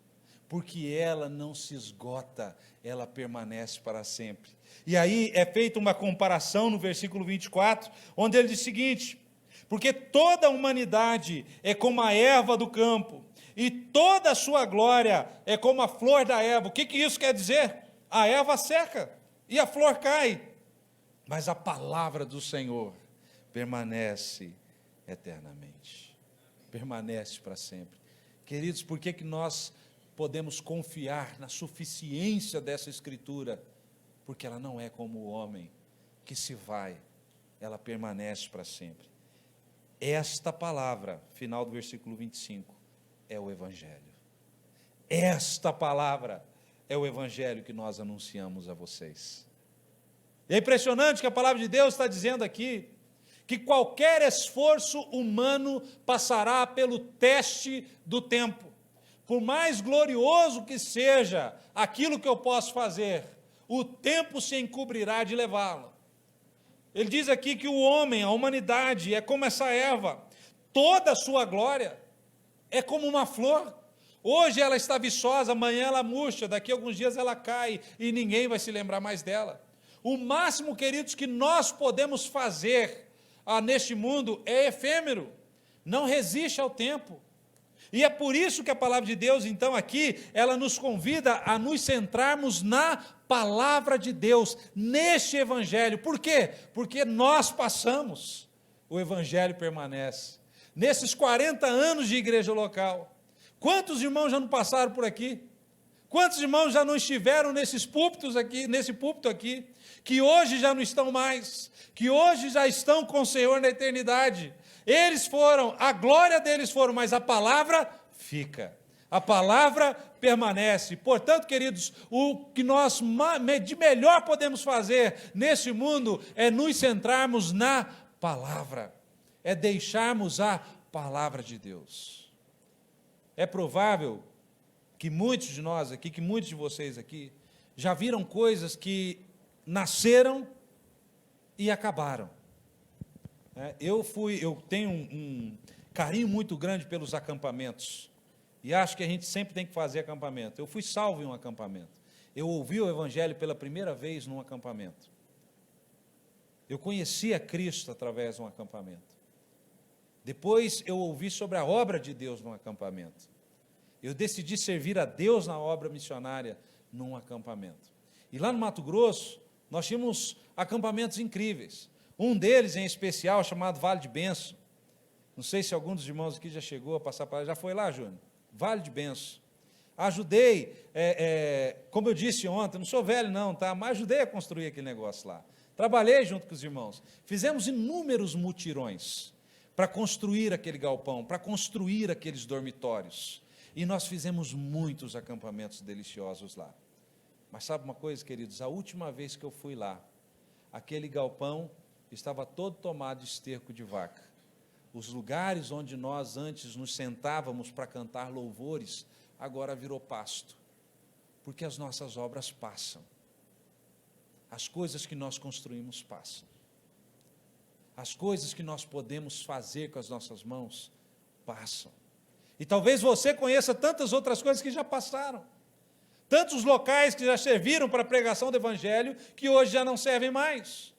porque ela não se esgota, ela permanece para sempre. E aí é feita uma comparação no versículo 24, onde ele diz o seguinte: porque toda a humanidade é como a erva do campo, e toda a sua glória é como a flor da erva. O que isso quer dizer? A erva seca e a flor cai, mas a palavra do Senhor permanece eternamente, permanece para sempre. Queridos, por que nós podemos confiar na suficiência dessa Escritura? Porque ela não é como o homem que se vai, ela permanece para sempre. Esta palavra, final do versículo 25, é o Evangelho. Esta palavra é o Evangelho que nós anunciamos a vocês. E é impressionante que a palavra de Deus está dizendo aqui, que qualquer esforço humano passará pelo teste do tempo. Por mais glorioso que seja aquilo que eu posso fazer, o tempo se encobrirá de levá-lo. Ele diz aqui que o homem, a humanidade, é como essa erva, toda a sua glória é como uma flor. Hoje ela está viçosa, amanhã ela murcha, daqui a alguns dias ela cai e ninguém vai se lembrar mais dela. O máximo, queridos, que nós podemos fazer neste mundo é efêmero, não resiste ao tempo. E é por isso que a palavra de Deus, então, aqui, ela nos convida a nos centrarmos na palavra de Deus, neste Evangelho. Por quê? Porque nós passamos, o Evangelho permanece. Nesses 40 anos de igreja local, quantos irmãos já não passaram por aqui? Quantos irmãos já não estiveram nesses púlpitos aqui, nesse púlpito aqui, que hoje já não estão mais, que hoje já estão com o Senhor na eternidade? Eles foram, a glória deles foram, mas a palavra fica, a palavra permanece. Portanto, queridos, o que nós de melhor podemos fazer nesse mundo é nos centrarmos na palavra, é deixarmos a palavra de Deus. É provável que muitos de nós aqui, que muitos de vocês aqui, já viram coisas que nasceram e acabaram. Eu tenho um carinho muito grande pelos acampamentos, e acho que a gente sempre tem que fazer acampamento. Eu fui salvo em um acampamento, eu ouvi o Evangelho pela primeira vez num acampamento. Eu conheci a Cristo através de um acampamento. Depois eu ouvi sobre a obra de Deus num acampamento. Eu decidi servir a Deus na obra missionária num acampamento. E lá no Mato Grosso, nós tínhamos acampamentos incríveis. Um deles, em especial, chamado Vale de Benção. Não sei se algum dos irmãos aqui já chegou a passar para lá. Já foi lá, Júnior? Vale de Benção. Ajudei, como eu disse ontem, não sou velho não, tá? Mas ajudei a construir aquele negócio lá. Trabalhei junto com os irmãos. Fizemos inúmeros mutirões para construir aquele galpão, para construir aqueles dormitórios. E nós fizemos muitos acampamentos deliciosos lá. Mas sabe uma coisa, queridos? A última vez que eu fui lá, aquele galpão estava todo tomado de esterco de vaca. Os lugares onde nós antes nos sentávamos para cantar louvores, agora virou pasto. Porque as nossas obras passam. As coisas que nós construímos passam. As coisas que nós podemos fazer com as nossas mãos passam. E talvez você conheça tantas outras coisas que já passaram. Tantos locais que já serviram para a pregação do Evangelho, que hoje já não servem mais.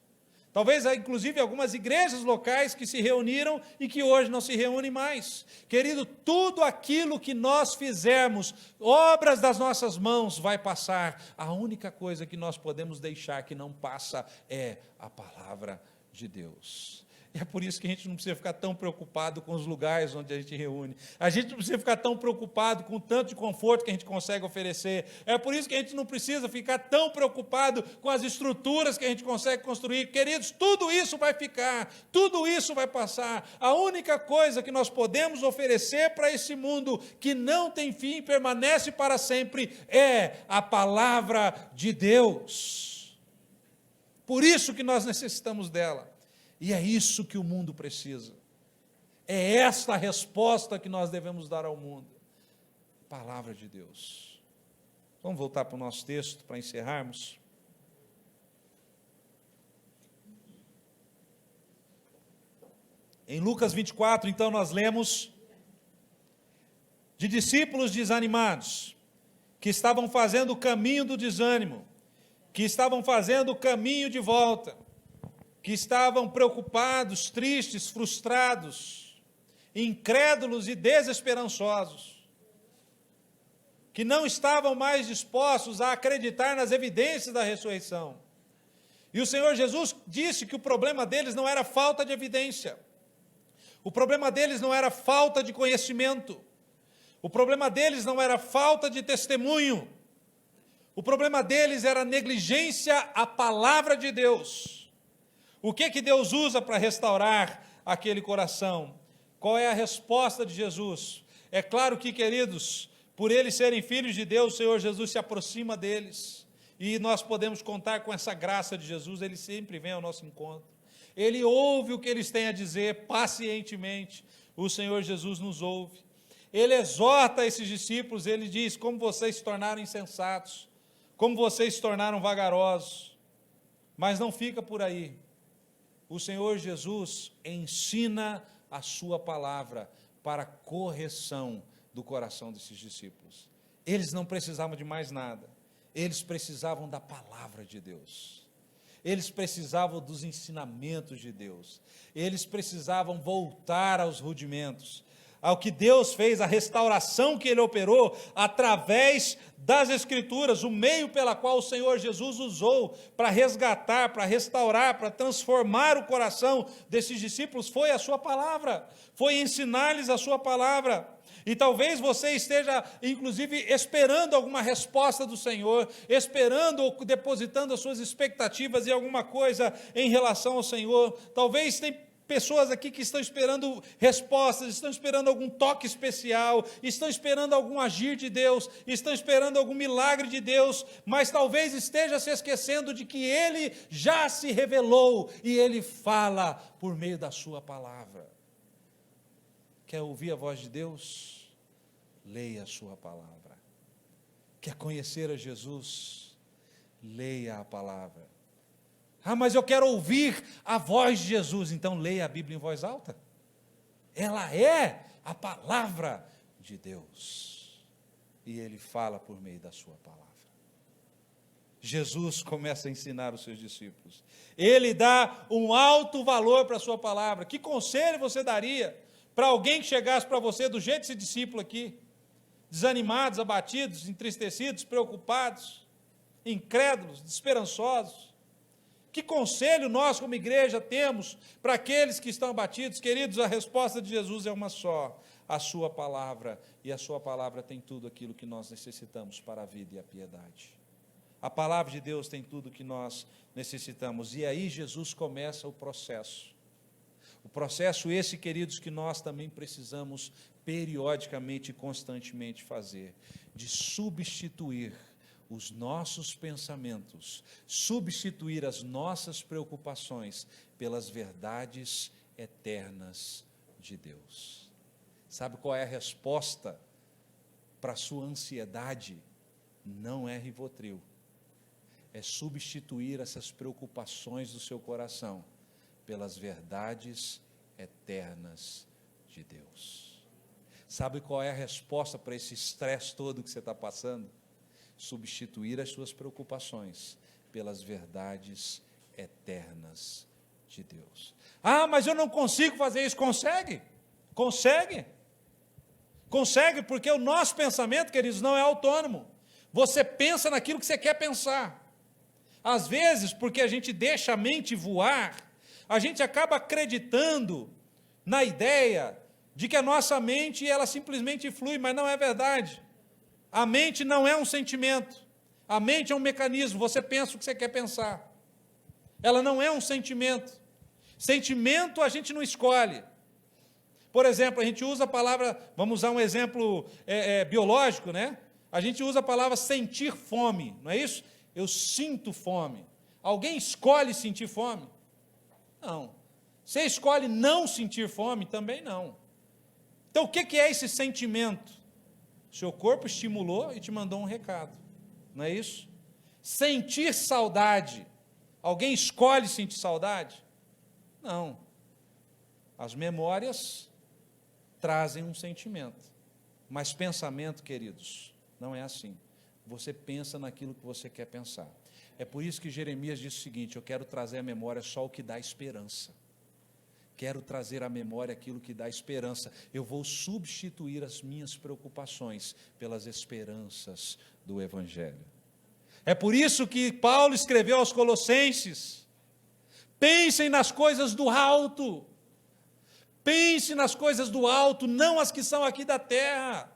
Talvez, inclusive, algumas igrejas locais que se reuniram e que hoje não se reúnem mais. Querido, tudo aquilo que nós fizermos, obras das nossas mãos, vai passar. A única coisa que nós podemos deixar que não passa é a palavra de Deus. E é por isso que a gente não precisa ficar tão preocupado com os lugares onde a gente reúne. A gente não precisa ficar tão preocupado com o tanto de conforto que a gente consegue oferecer. É por isso que a gente não precisa ficar tão preocupado com as estruturas que a gente consegue construir. Queridos, tudo isso vai ficar, tudo isso vai passar. A única coisa que nós podemos oferecer para esse mundo que não tem fim e permanece para sempre é a palavra de Deus. Por isso que nós necessitamos dela. E é isso que o mundo precisa. É esta a resposta que nós devemos dar ao mundo. Palavra de Deus. Vamos voltar para o nosso texto para encerrarmos. Em Lucas 24, então, nós lemos de discípulos desanimados, que estavam fazendo o caminho do desânimo, que estavam fazendo o caminho de volta, que estavam preocupados, tristes, frustrados, incrédulos e desesperançosos, que não estavam mais dispostos a acreditar nas evidências da ressurreição. E o Senhor Jesus disse que o problema deles não era falta de evidência, o problema deles não era falta de conhecimento, o problema deles não era falta de testemunho, o problema deles era negligência à palavra de Deus. O que Deus usa para restaurar aquele coração? Qual é a resposta de Jesus? É claro que, queridos, por eles serem filhos de Deus, o Senhor Jesus se aproxima deles, e nós podemos contar com essa graça de Jesus, Ele sempre vem ao nosso encontro. Ele ouve o que eles têm a dizer pacientemente, o Senhor Jesus nos ouve. Ele exorta esses discípulos, Ele diz, como vocês se tornaram insensatos, como vocês se tornaram vagarosos, mas não fica por aí. O Senhor Jesus ensina a sua palavra para a correção do coração desses discípulos. Eles não precisavam de mais nada, eles precisavam da palavra de Deus, eles precisavam dos ensinamentos de Deus, eles precisavam voltar aos rudimentos, ao que Deus fez, a restauração que Ele operou através das Escrituras, o meio pela qual o Senhor Jesus usou para resgatar, para restaurar, para transformar o coração desses discípulos, foi a sua palavra, foi ensinar-lhes a sua palavra. E talvez você esteja, inclusive, esperando alguma resposta do Senhor, esperando ou depositando as suas expectativas em alguma coisa em relação ao Senhor. Talvez tem pessoas aqui que estão esperando respostas, estão esperando algum toque especial, estão esperando algum agir de Deus, estão esperando algum milagre de Deus, mas talvez esteja se esquecendo de que Ele já se revelou e Ele fala por meio da sua palavra. Quer ouvir a voz de Deus? Leia a sua palavra. Quer conhecer a Jesus? Leia a palavra. Ah, mas eu quero ouvir a voz de Jesus. Então leia a Bíblia em voz alta. Ela é a palavra de Deus. E Ele fala por meio da sua palavra. Jesus começa a ensinar os seus discípulos. Ele dá um alto valor para a sua palavra. Que conselho você daria para alguém que chegasse para você do jeito desse discípulo aqui? Desanimados, abatidos, entristecidos, preocupados, incrédulos, desesperançosos. Que conselho nós, como igreja, temos para aqueles que estão abatidos? Queridos, a resposta de Jesus é uma só: a sua palavra. E a sua palavra tem tudo aquilo que nós necessitamos para a vida e a piedade. A palavra de Deus tem tudo que nós necessitamos. E aí Jesus começa o processo. O processo esse, queridos, que nós também precisamos periodicamente e constantemente fazer, de substituir os nossos pensamentos, substituir as nossas preocupações pelas verdades eternas de Deus. Sabe qual é a resposta para a sua ansiedade? Não é Rivotril. É substituir essas preocupações do seu coração pelas verdades eternas de Deus. Sabe qual é a resposta para esse estresse todo que você está passando? Substituir as suas preocupações pelas verdades eternas de Deus. Ah, mas eu não consigo fazer isso. Consegue? Consegue? Consegue, porque o nosso pensamento, queridos, não é autônomo. Você pensa naquilo que você quer pensar. Às vezes, porque a gente deixa a mente voar, a gente acaba acreditando na ideia de que a nossa mente, ela simplesmente flui, mas não é verdade. A mente não é um sentimento, a mente é um mecanismo, você pensa o que você quer pensar. Ela não é um sentimento. Sentimento a gente não escolhe. Por exemplo, a gente usa a palavra, vamos usar um exemplo biológico, né? A gente usa a palavra sentir fome, não é isso? Eu sinto fome. Alguém escolhe sentir fome? Não. Você escolhe não sentir fome? Também não. Então, o que é esse sentimento? Seu corpo estimulou e te mandou um recado, não é isso? Sentir saudade. Alguém escolhe sentir saudade? Não. As memórias trazem um sentimento, mas pensamento, queridos, não é assim. Você pensa naquilo que você quer pensar. É por isso que Jeremias diz o seguinte: eu quero trazer à memória só o que dá esperança. Quero trazer à memória aquilo que dá esperança. Eu vou substituir as minhas preocupações pelas esperanças do Evangelho. É por isso que Paulo escreveu aos Colossenses: pensem nas coisas do alto. Pense nas coisas do alto, não as que são aqui da terra.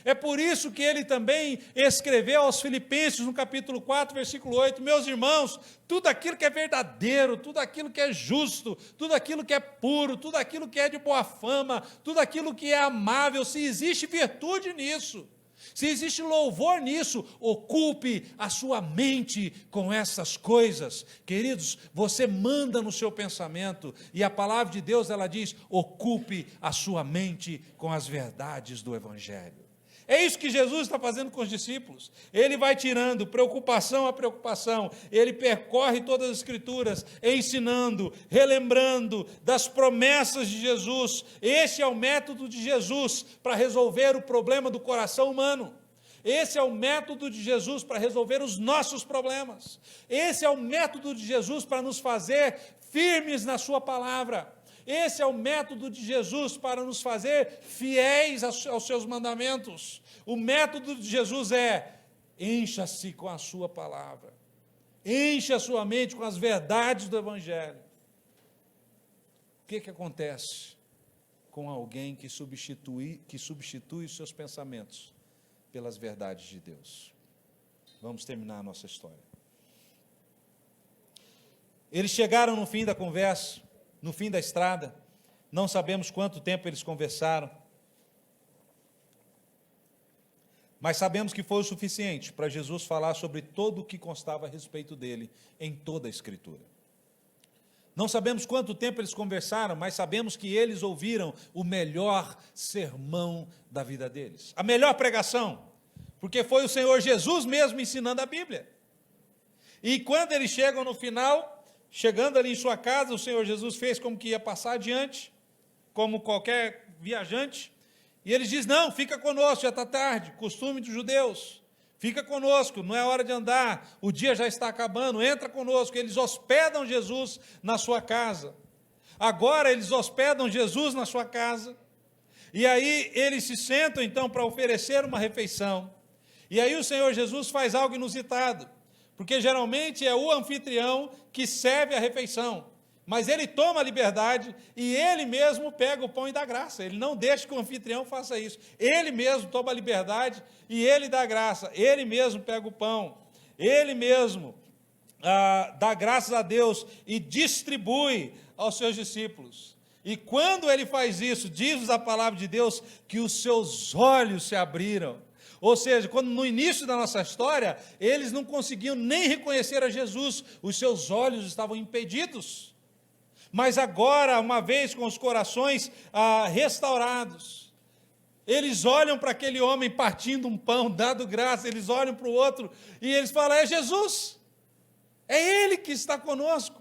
É por isso que ele também escreveu aos Filipenses, no capítulo 4, versículo 8, meus irmãos, tudo aquilo que é verdadeiro, tudo aquilo que é justo, tudo aquilo que é puro, tudo aquilo que é de boa fama, tudo aquilo que é amável, se existe virtude nisso, se existe louvor nisso, ocupe a sua mente com essas coisas. Queridos, você manda no seu pensamento, e a palavra de Deus, ela diz, ocupe a sua mente com as verdades do Evangelho. É isso que Jesus está fazendo com os discípulos. Ele vai tirando preocupação a preocupação, ele percorre todas as Escrituras, ensinando, relembrando das promessas de Jesus. Esse é o método de Jesus para resolver o problema do coração humano. Esse é o método de Jesus para resolver os nossos problemas. Esse é o método de Jesus para nos fazer firmes na sua palavra. Esse é o método de Jesus para nos fazer fiéis aos seus mandamentos. O método de Jesus é: encha-se com a sua palavra, encha a sua mente com as verdades do Evangelho. O que acontece com alguém que substitui os seus pensamentos pelas verdades de Deus? Vamos terminar a nossa história. Eles chegaram no fim da conversa, no fim da estrada, não sabemos quanto tempo eles conversaram, mas sabemos que foi o suficiente para Jesus falar sobre todo o que constava a respeito dele em toda a Escritura. Não sabemos quanto tempo eles conversaram, mas sabemos que eles ouviram o melhor sermão da vida deles, a melhor pregação, porque foi o Senhor Jesus mesmo ensinando a Bíblia. E quando eles chegam no final, chegando ali em sua casa, o Senhor Jesus fez como que ia passar adiante, como qualquer viajante, e ele diz: não, fica conosco, já está tarde, costume dos judeus, fica conosco, não é hora de andar, o dia já está acabando, entra conosco. Eles hospedam Jesus na sua casa. Agora eles hospedam Jesus na sua casa, e aí eles se sentam então para oferecer uma refeição. E aí o Senhor Jesus faz algo inusitado, porque geralmente é o anfitrião que serve a refeição, mas ele toma a liberdade e ele mesmo pega o pão e dá graça. Ele não deixa que o anfitrião faça isso. Ele mesmo toma a liberdade e ele dá graça. Ele mesmo pega o pão, ele mesmo dá graças a Deus e distribui aos seus discípulos. E quando ele faz isso, diz a palavra de Deus que os seus olhos se abriram. Ou seja, quando no início da nossa história, eles não conseguiam nem reconhecer a Jesus, os seus olhos estavam impedidos. Mas agora, uma vez com os corações restaurados, eles olham para aquele homem partindo um pão, dado graça, eles olham para o outro e eles falam: é Jesus, é Ele que está conosco.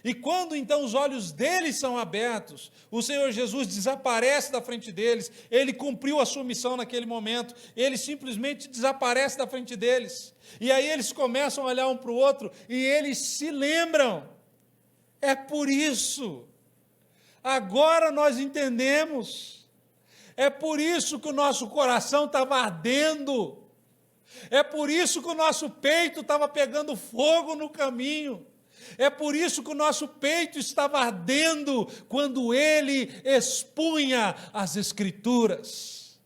E quando então os olhos deles são abertos, o Senhor Jesus desaparece da frente deles, Ele cumpriu a sua missão naquele momento, Ele simplesmente desaparece da frente deles, e aí eles começam a olhar um para o outro, e eles se lembram, é por isso, agora nós entendemos, é por isso que o nosso coração estava ardendo, é por isso que o nosso peito estava pegando fogo no caminho, é por isso que o nosso peito estava ardendo quando ele expunha as Escrituras.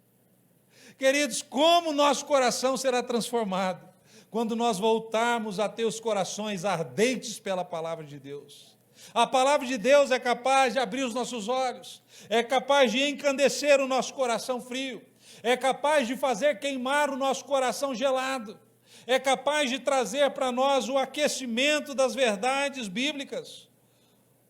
Queridos, como o nosso coração será transformado quando nós voltarmos a ter os corações ardentes pela palavra de Deus. A palavra de Deus é capaz de abrir os nossos olhos, é capaz de encandecer o nosso coração frio, é capaz de fazer queimar o nosso coração gelado, é capaz de trazer para nós o aquecimento das verdades bíblicas.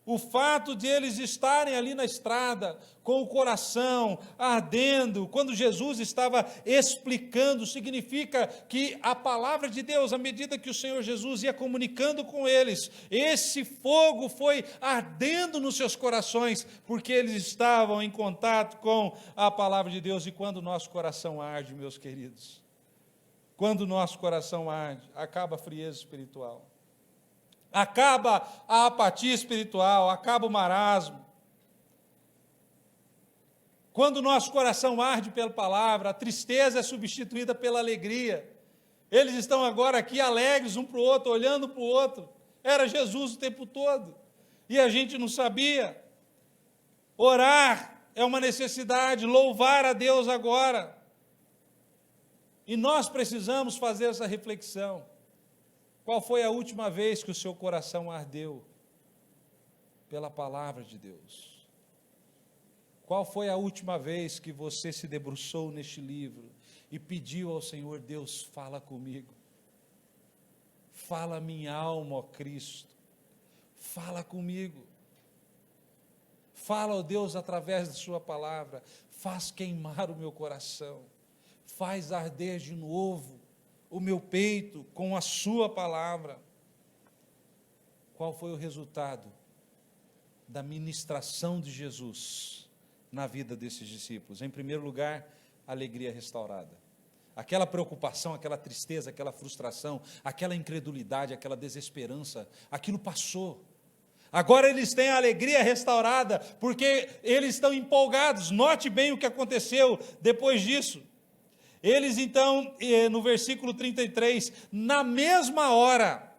O fato de eles estarem ali na estrada, com o coração ardendo, quando Jesus estava explicando, significa que a palavra de Deus, à medida que o Senhor Jesus ia comunicando com eles, esse fogo foi ardendo nos seus corações, porque eles estavam em contato com a palavra de Deus. E quando o nosso coração arde, meus queridos, quando o nosso coração arde, acaba a frieza espiritual, acaba a apatia espiritual, acaba o marasmo. Quando o nosso coração arde pela palavra, a tristeza é substituída pela alegria. Eles estão agora aqui alegres um para o outro, olhando para o outro. Era Jesus o tempo todo, e a gente não sabia. Orar é uma necessidade, louvar a Deus agora. E nós precisamos fazer essa reflexão. Qual foi a última vez que o seu coração ardeu pela palavra de Deus? Qual foi a última vez que você se debruçou neste livro e pediu ao Senhor: Deus, fala comigo, fala minha alma, ó Cristo, fala comigo, fala, ó Deus, através da sua palavra, faz queimar o meu coração, faz arder de novo o meu peito com a sua palavra. Qual foi o resultado da ministração de Jesus na vida desses discípulos? Em primeiro lugar, alegria restaurada. Aquela preocupação, aquela tristeza, aquela frustração, aquela incredulidade, aquela desesperança, aquilo passou. Agora eles têm a alegria restaurada, porque eles estão empolgados. Note bem o que aconteceu depois disso. Eles então, no versículo 33, na mesma hora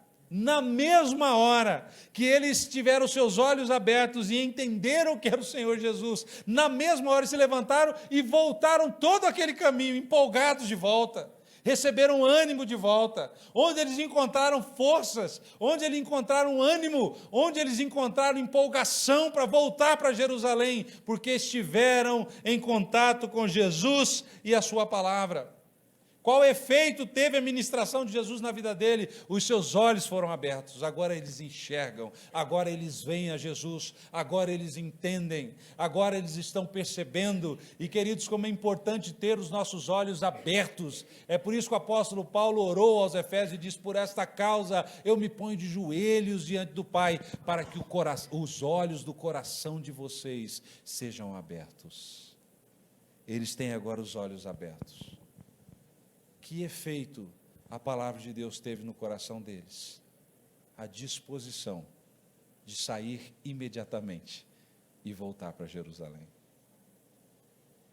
que eles tiveram seus olhos abertos e entenderam que era o Senhor Jesus, na mesma hora se levantaram e voltaram todo aquele caminho, empolgados de volta, receberam ânimo de volta, onde eles encontraram forças, onde eles encontraram ânimo, onde eles encontraram empolgação para voltar para Jerusalém, porque estiveram em contato com Jesus e a sua palavra. Qual efeito teve a ministração de Jesus na vida dele? Os seus olhos foram abertos, agora eles enxergam, agora eles veem a Jesus, agora eles entendem, agora eles estão percebendo. E, queridos, como é importante ter os nossos olhos abertos. É por isso que o apóstolo Paulo orou aos Efésios e diz: por esta causa eu me ponho de joelhos diante do Pai, para que os olhos do coração de vocês sejam abertos. Eles têm agora os olhos abertos. Que efeito a palavra de Deus teve no coração deles? A disposição de sair imediatamente e voltar para Jerusalém.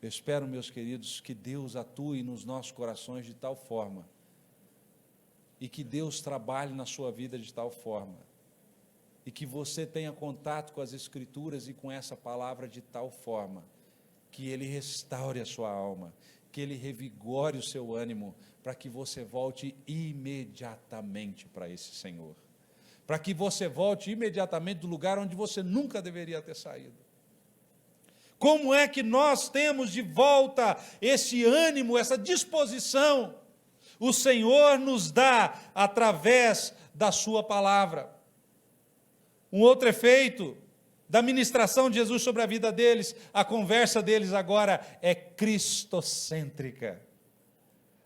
Eu espero, meus queridos, que Deus atue nos nossos corações de tal forma, e que Deus trabalhe na sua vida de tal forma, e que você tenha contato com as Escrituras e com essa palavra de tal forma, que Ele restaure a sua alma, que Ele revigore o seu ânimo, para que você volte imediatamente para esse Senhor, para que você volte imediatamente do lugar onde você nunca deveria ter saído. Como é que nós temos de volta esse ânimo, essa disposição? O Senhor nos dá através da sua palavra. Um outro efeito da ministração de Jesus sobre a vida deles, a conversa deles agora é cristocêntrica.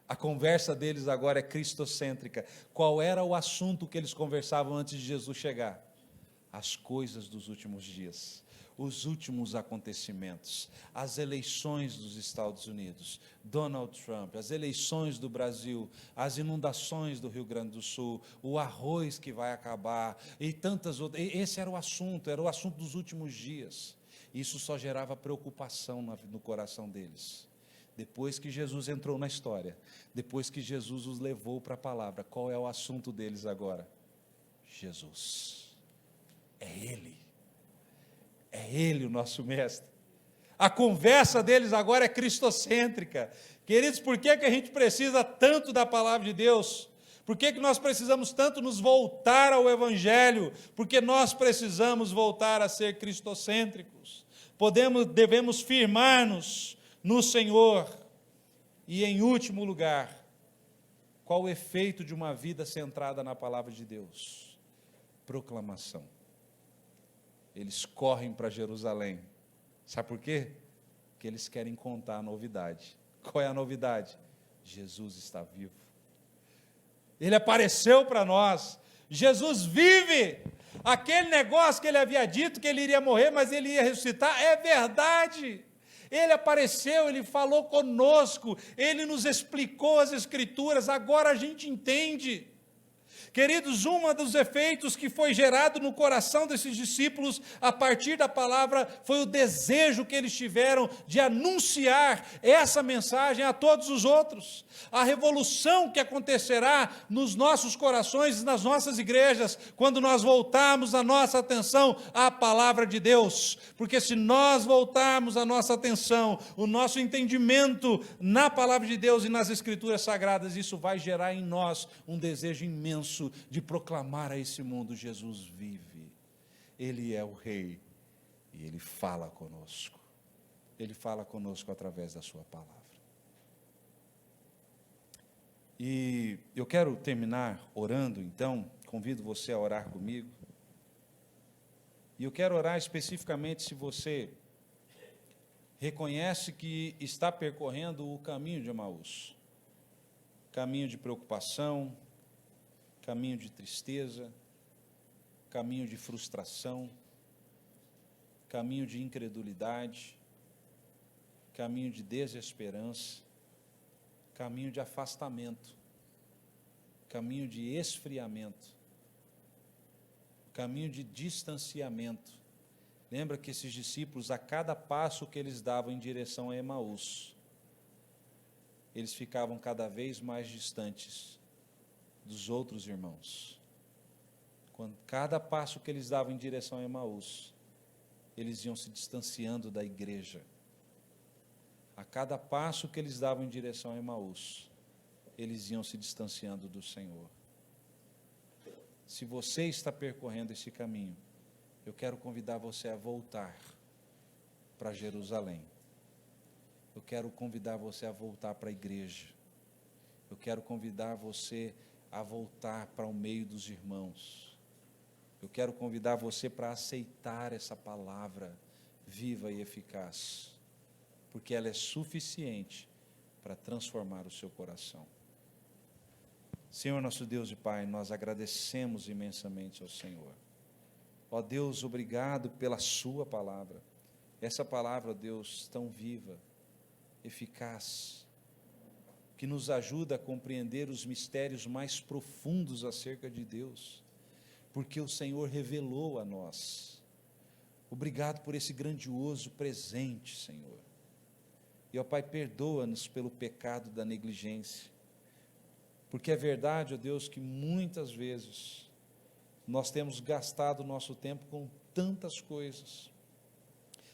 A conversa deles agora é cristocêntrica. Qual era o assunto que eles conversavam antes de Jesus chegar? As coisas dos últimos dias, os últimos acontecimentos, as eleições dos Estados Unidos, Donald Trump, as eleições do Brasil, as inundações do Rio Grande do Sul, o arroz que vai acabar, e tantas outras. Esse era o assunto dos últimos dias. Isso só gerava preocupação no coração deles. Depois que Jesus entrou na história, depois que Jesus os levou para a palavra, qual é o assunto deles agora? Jesus. É Ele o nosso mestre. A conversa deles agora é cristocêntrica. Queridos, por que a gente precisa tanto da palavra de Deus? Por que nós precisamos tanto nos voltar ao Evangelho? Porque nós precisamos voltar a ser cristocêntricos. Devemos firmar-nos no Senhor. E em último lugar, qual o efeito de uma vida centrada na palavra de Deus? Proclamação. Eles correm para Jerusalém. Sabe por quê? Porque eles querem contar a novidade. Qual é a novidade? Jesus está vivo. Ele apareceu para nós. Jesus vive. Aquele negócio que ele havia dito que ele iria morrer, mas ele ia ressuscitar, é verdade. Ele apareceu, ele falou conosco, ele nos explicou as Escrituras, agora a gente entende. Queridos, um dos efeitos que foi gerado no coração desses discípulos, a partir da palavra, foi o desejo que eles tiveram de anunciar essa mensagem a todos os outros. A revolução que acontecerá nos nossos corações e nas nossas igrejas, quando nós voltarmos a nossa atenção à palavra de Deus. Porque se nós voltarmos a nossa atenção, o nosso entendimento na palavra de Deus e nas Escrituras Sagradas, isso vai gerar em nós um desejo imenso de proclamar a esse mundo: Jesus vive, Ele é o Rei, e Ele fala conosco. Ele fala conosco através da sua palavra. E eu quero terminar orando, então, convido você a orar comigo. E eu quero orar especificamente se você reconhece que está percorrendo o caminho de Emaús, caminho de preocupação, caminho de tristeza, caminho de frustração, caminho de incredulidade, caminho de desesperança, caminho de afastamento, caminho de esfriamento, caminho de distanciamento. Lembra que esses discípulos, a cada passo que eles davam em direção a Emaús, eles ficavam cada vez mais distantes dos outros irmãos. Cada passo que eles davam em direção a Emaús, eles iam se distanciando da igreja. A cada passo que eles davam em direção a Emaús, eles iam se distanciando do Senhor. Se você está percorrendo esse caminho, eu quero convidar você a voltar para Jerusalém. Eu quero convidar você a voltar para a igreja. Eu quero convidar você a voltar para o meio dos irmãos. Eu quero convidar você para aceitar essa palavra viva e eficaz, porque ela é suficiente para transformar o seu coração. Senhor, nosso Deus e Pai, nós agradecemos imensamente ao Senhor. Ó Deus, obrigado pela sua palavra. Essa palavra, Deus, tão viva, eficaz, que nos ajuda a compreender os mistérios mais profundos acerca de Deus, porque o Senhor revelou a nós. Obrigado por esse grandioso presente, Senhor. E, ó Pai, perdoa-nos pelo pecado da negligência, porque é verdade, ó Deus, que muitas vezes nós temos gastado o nosso tempo com tantas coisas,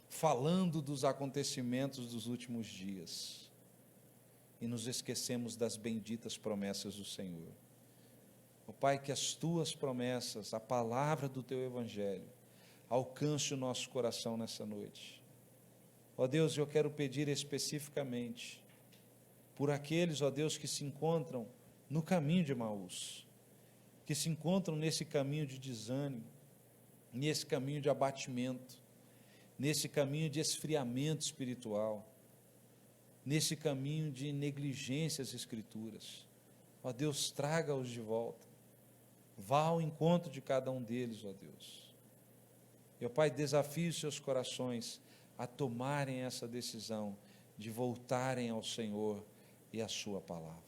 falando dos acontecimentos dos últimos dias, e nos esquecemos das benditas promessas do Senhor. Ó Pai, que as Tuas promessas, a palavra do Teu Evangelho, alcance o nosso coração nessa noite. Ó Deus, eu quero pedir especificamente por aqueles, ó Deus, que se encontram no caminho de Emaús, que se encontram nesse caminho de desânimo, nesse caminho de abatimento, nesse caminho de esfriamento espiritual, nesse caminho de negligência às Escrituras. Ó Deus, traga-os de volta, vá ao encontro de cada um deles, ó Deus. E, ó Pai, desafie os seus corações a tomarem essa decisão de voltarem ao Senhor e à sua palavra.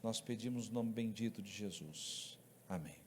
Nós pedimos no nome bendito de Jesus. Amém.